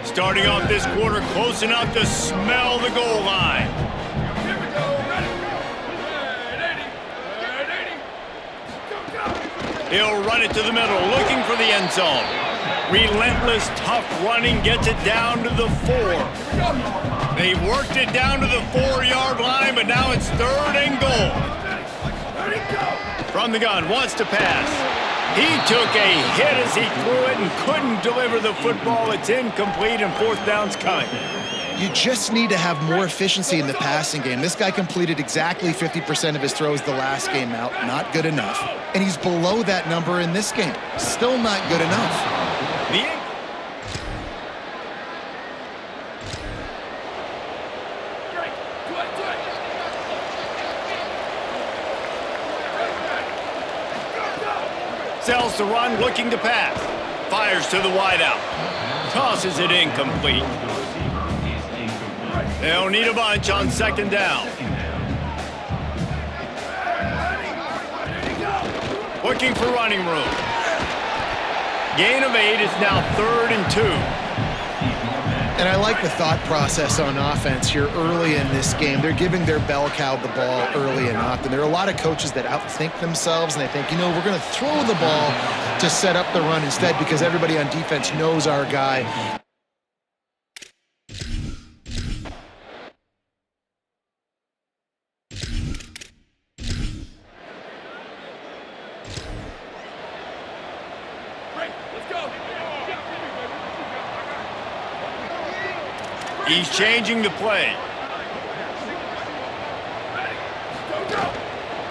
Starting off this quarter close enough to smell the goal line. He'll run it to the middle, looking for the end zone. Relentless, tough running gets it down to the 4. They worked it down to the 4-yard line, but now it's 3rd and goal. From the gun, wants to pass. He took a hit as he threw it and couldn't deliver the football. It's incomplete, and 4th down's coming. You just need to have more efficiency in the passing game. This guy completed exactly 50% of his throws the last game out. Not good enough. And he's below that number in this game. Still not good enough. Sells the run, looking to pass. Fires to the wideout. Tosses it incomplete. They'll need a bunch on 2nd down. Looking for running room. Gain of 8 is now 3rd and 2. And I like the thought process on offense here early in this game. They're giving their bell cow the ball early and often. There are a lot of coaches that outthink themselves, and they think, you know, we're going to throw the ball to set up the run instead because everybody on defense knows our guy. He's changing the play.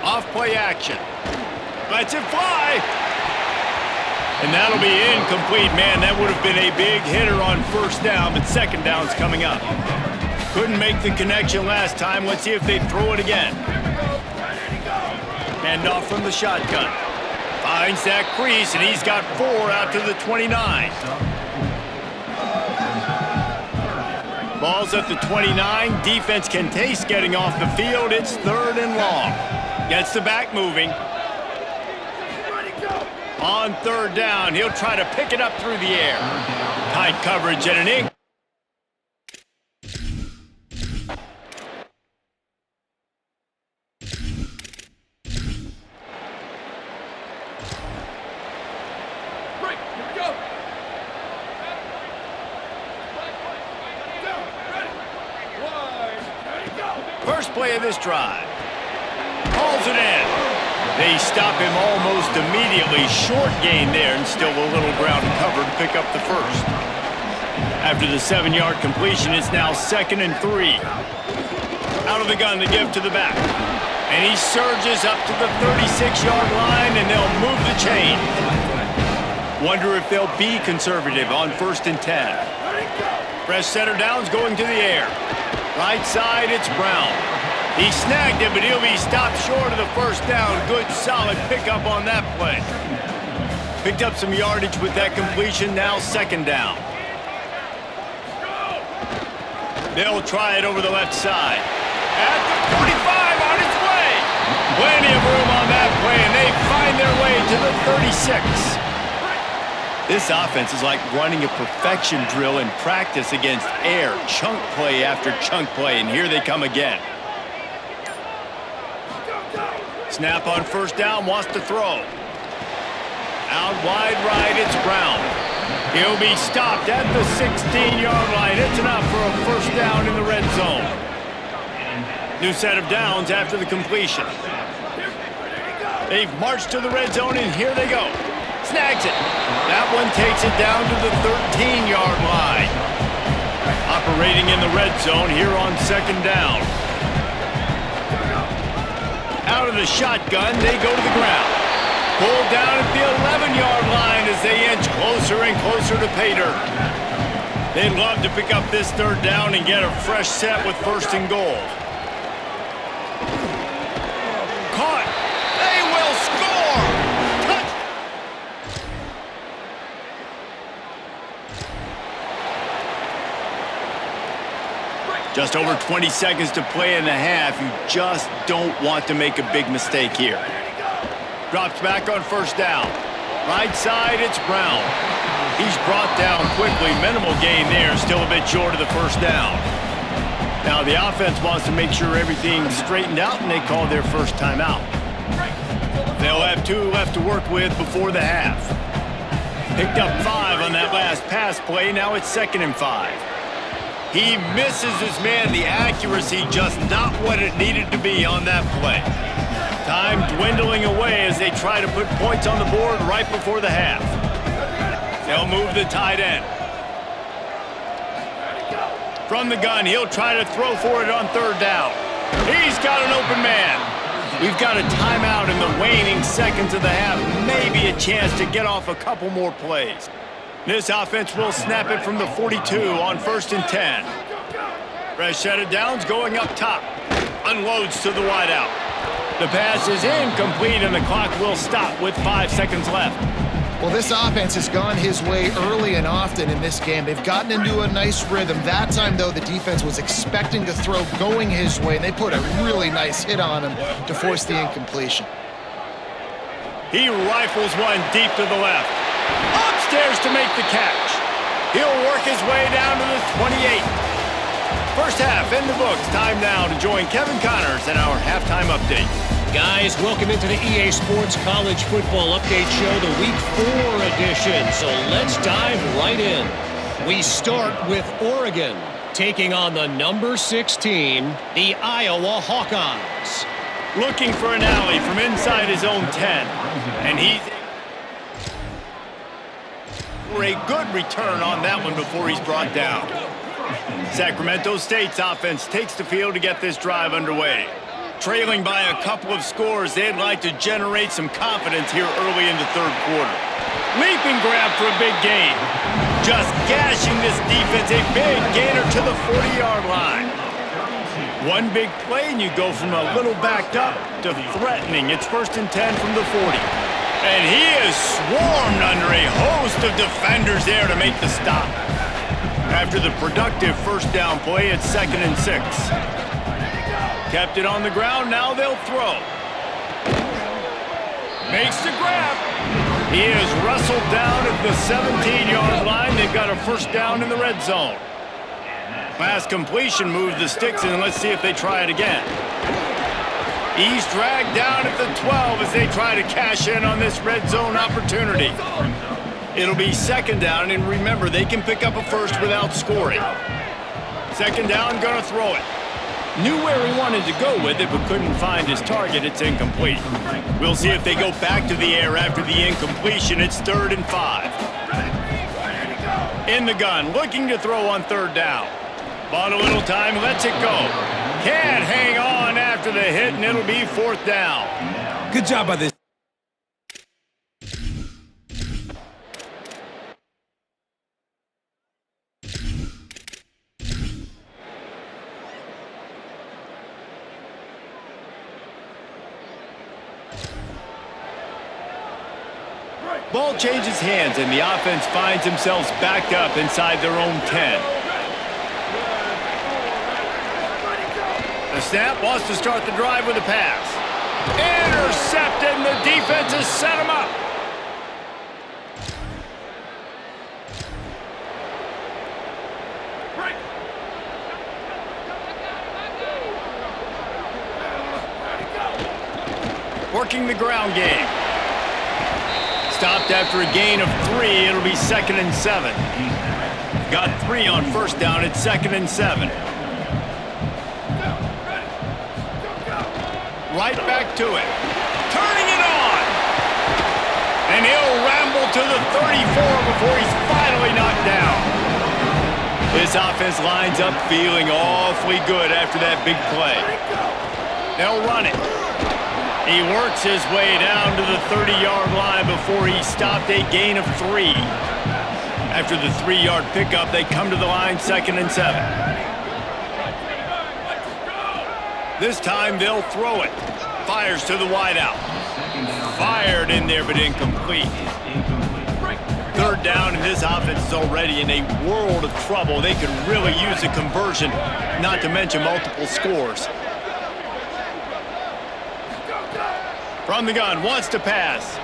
Off-play action. Lets it fly. And that'll be incomplete. Man, that would have been a big hitter on 1st down, but 2nd down's coming up. Couldn't make the connection last time. Let's see if they throw it again. Hand off from the shotgun. Finds that crease, and he's got 4 out to the 29. Ball's at the 29. Defense can taste getting off the field. It's 3rd and long. Gets the back moving. On 3rd down, he'll try to pick it up through the air. Tight coverage and an ink. First play of this drive. Hauls it in. They stop him almost immediately. Short gain there, and still a little ground cover to pick up the 1st. After the 7-yard completion, it's now 2nd and 3. Out of the gun, the give to the back. And he surges up to the 36-yard line, and they'll move the chain. Wonder if they'll be conservative on 1st and 10. Fresh center downs going to the air. Right side, it's Brown. He snagged it, but he'll be stopped short of the 1st down. Good, solid pickup on that play. Picked up some yardage with that completion, now 2nd down. They'll try it over the left side. At the 45, on its way. Plenty of room on that play, and they find their way to the 36. This offense is like running a perfection drill in practice against air. Chunk play after chunk play, and here they come again. Snap on 1st down, wants to throw. Out wide right, it's Brown. He'll be stopped at the 16-yard line. It's enough for a 1st down in the red zone. New set of downs after the completion. They've marched to the red zone, and here they go. Snags it. That one takes it down to the 13-yard line. Operating in the red zone here on second down. Out of the shotgun, they go to the ground. Pulled down at the 11-yard line as they inch closer and closer to pay dirt. They'd love to pick up this third down and get a fresh set with first and goal. Caught. They will score. Touch. Just over 20 seconds to play in the half. You just don't want to make a big mistake here. Drops back on first down. Right side, it's Brown. He's brought down quickly. Minimal gain there. Still a bit short of the first down. Now the offense wants to make sure everything's straightened out, and they call their first timeout. They'll have 2 left to work with before the half. Picked up 5 on that last pass play. Now it's 2nd and 5. He misses his man. The accuracy just not what it needed to be on that play. Time dwindling away as they try to put points on the board right before the half. They'll move the tight end. From the gun, he'll try to throw for it on third down. He's got an open man. We've got a timeout in the waning seconds of the half. Maybe a chance to get off a couple more plays. This offense will snap it from the 42 on 1st and 10. Fresh set of downs going up top. Unloads to the wideout. The pass is incomplete, and the clock will stop with 5 seconds left. Well, this offense has gone his way early and often in this game. They've gotten into a nice rhythm. That time, though, the defense was expecting to throw going his way, and they put a really nice hit on him to force the incompletion. He rifles one deep to the left. Upstairs to make the catch. He'll work his way down to the 28. First half in the books. Time now to join Kevin Connors in our halftime update. Guys, welcome into the EA Sports College Football Update Show, the Week 4 edition. So let's dive right in. We start with Oregon taking on the number 16, the Iowa Hawkeyes. Looking for an alley from inside his own 10. And he's for a good return on that one before he's brought down. Sacramento State's offense takes the field to get this drive underway. Trailing by a couple of scores, they'd like to generate some confidence here early in the third quarter. Leap and grab for a big gain. Just gashing this defense, a big gainer to the 40-yard line. One big play, and you go from a little backed up to threatening. It's 1st and 10 from the 40. And he is swarmed under a host of defenders there to make the stop. After the productive first down play, it's 2nd and 6. Kept it on the ground, now they'll throw. Makes the grab. He is wrestled down at the 17-yard line. They've got a first down in the red zone. Last completion moved the sticks, and let's see if they try it again. He's dragged down at the 12 as they try to cash in on this red zone opportunity. It'll be 2nd down, and remember, they can pick up a first without scoring. 2nd down, gonna throw it. Knew where he wanted to go with it, but couldn't find his target. It's incomplete. We'll see if they go back to the air after the incompletion. It's 3rd and 5. In the gun, looking to throw on 3rd down. Bought a little time, lets it go. Can't hang on after the hit, and it'll be 4th down. Good job by this. Ball changes hands, and the offense finds themselves backed up inside their own 10. The snap wants to start the drive with a pass. Intercepted, and the defense has set him up. Working the ground game. Stopped after a gain of 3. It'll be 2nd and 7. Got 3 on first down. It's 2nd and 7. Right back to it. Turning it on. And he'll ramble to the 34 before he's finally knocked down. This offense lines up feeling awfully good after that big play. They'll run it. He works his way down to the 30-yard line before he stopped a gain of 3. After the 3-yard pickup, they come to the line 2nd and 7. This time they'll throw it. Fires to the wideout. Fired in there but incomplete. 3rd down, and this offense is already in a world of trouble. They could really use a conversion, not to mention multiple scores. From the gun, wants to pass.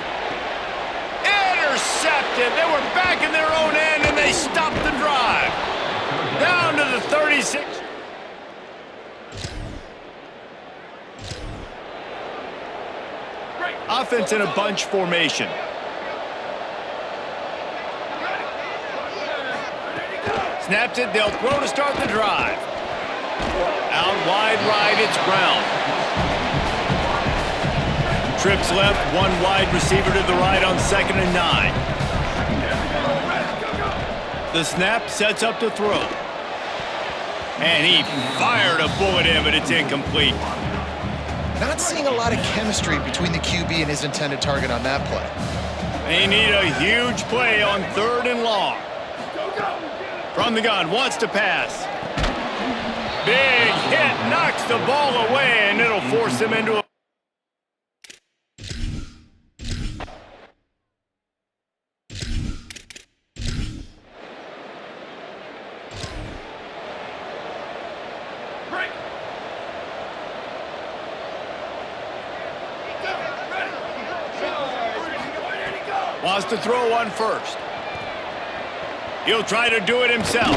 Intercepted. They were back in their own end, and they stopped the drive. Down to the 36. Offense in a bunch formation. Snaps it. They'll throw to start the drive. Out wide right, it's Brown. Trips left, one wide receiver to the right on 2nd and 9. The snap sets up to throw. And he fired a bullet in, but it's incomplete. Not seeing a lot of chemistry between the QB and his intended target on that play. They need a huge play on 3rd and long. From the gun, wants to pass. Big hit, knocks the ball away, and it'll force him into a... Wants to throw on 1st. He'll try to do it himself.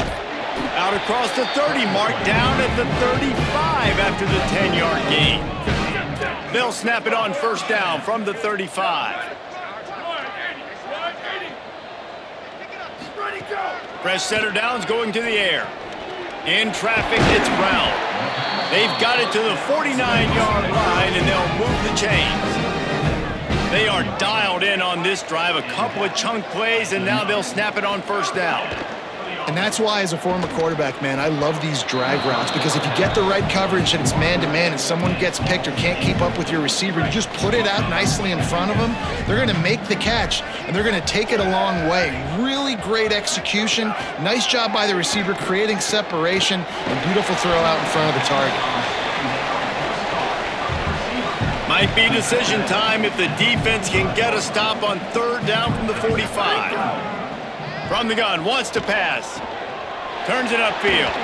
Out across the 30 mark, down at the 35 after the 10-yard gain. They'll snap it on 1st down from the 35. Fresh setter downs going to the air. In traffic, it's Brown. They've got it to the 49-yard line, and they'll move the chains. They are dialed in on this drive, a couple of chunk plays, and now they'll snap it on 1st down. And that's why, as a former quarterback, man, I love these drag routes, because if you get the right coverage and it's man-to-man and someone gets picked or can't keep up with your receiver, you just put it out nicely in front of them, they're going to make the catch, and they're going to take it a long way. Really great execution. Nice job by the receiver creating separation, and beautiful throw out in front of the target. Might be decision time if the defense can get a stop on 3rd down from the 45. From the gun, wants to pass. Turns it upfield.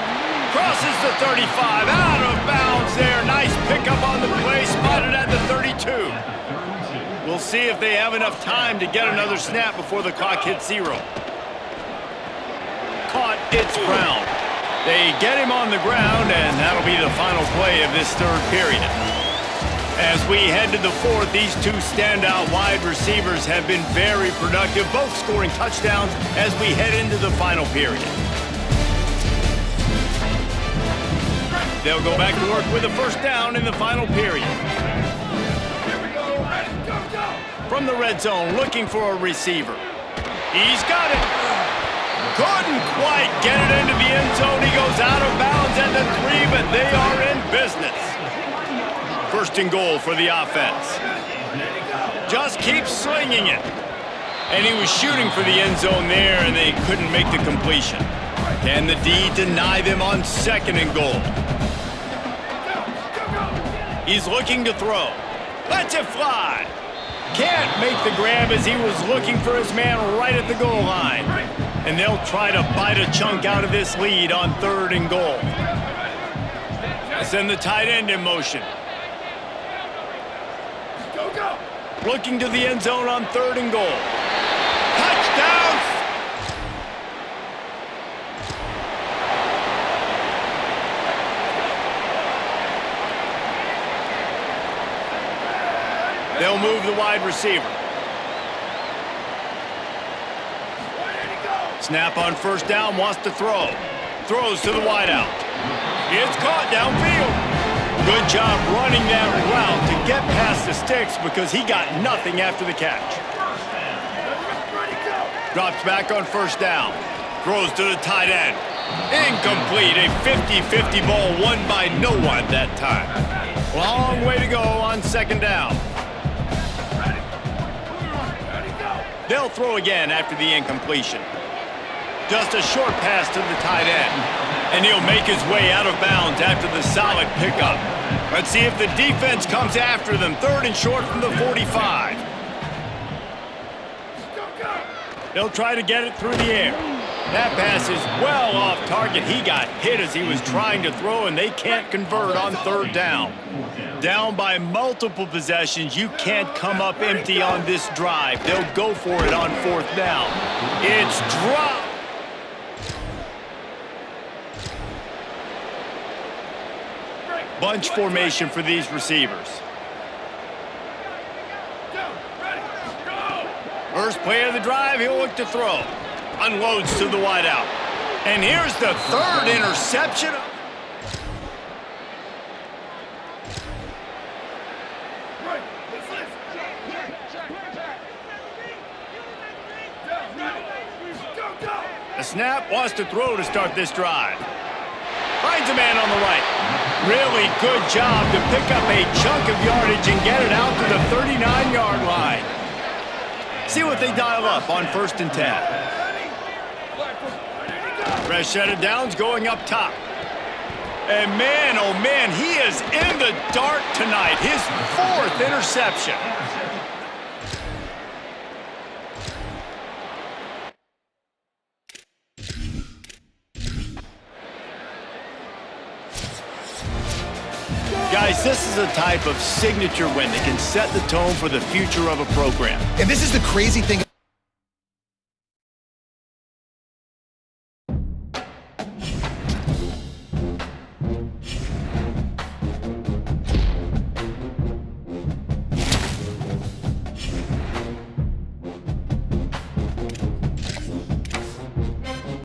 Crosses the 35, out of bounds there. Nice pickup on the play, spotted at the 32. We'll see if they have enough time to get another snap before the clock hits 0. Caught, it's Brown. They get him on the ground, and that'll be the final play of this 3rd period. As we head to the 4th, these two standout wide receivers have been very productive, both scoring touchdowns as we head into the final period. They'll go back to work with a 1st down in the final period. From the red zone, looking for a receiver. He's got it. Couldn't quite get it into the end zone. He goes out of bounds at the 3, but they are in business. 1st and goal for the offense. Just keeps slinging it. And he was shooting for the end zone there, and they couldn't make the completion. Can the D deny them on 2nd and goal? He's looking to throw. Lets it fly. Can't make the grab as he was looking for his man right at the goal line. And they'll try to bite a chunk out of this lead on 3rd and goal. Send the tight end in motion. Looking to the end zone on 3rd and goal. Touchdown! They'll move the wide receiver. Snap on 1st down, wants to throw. Throws to the wideout. It's caught downfield. Good job running that route to get past the sticks because he got nothing after the catch. Drops back on first down. Throws to the tight end. Incomplete. A 50-50 ball won by no one that time. Long way to go on second down. They'll throw again after the incompletion. Just a short pass to the tight end. And he'll make his way out of bounds after the solid pickup. Let's see if the defense comes after them. Third and short from the 45. They'll try to get it through the air. That pass is well off target. He got hit as he was trying to throw, and they can't convert on third down. Down by multiple possessions, you can't come up empty on this drive. They'll go for it on fourth down. It's dropped. Bunch formation for these receivers. First play of the drive, he'll look to throw. Unloads to the wideout. And here's the third interception. The snap wants to throw to start this drive. Finds a man on the right. Really good job to pick up a chunk of yardage and get it out to the 39-yard line. See what they dial up on first and 10. Fresh set of downs going up top. And man, oh man, he is in the dark tonight. His fourth interception. Guys, this is a type of signature win that can set the tone for the future of a program. And this is the crazy thing.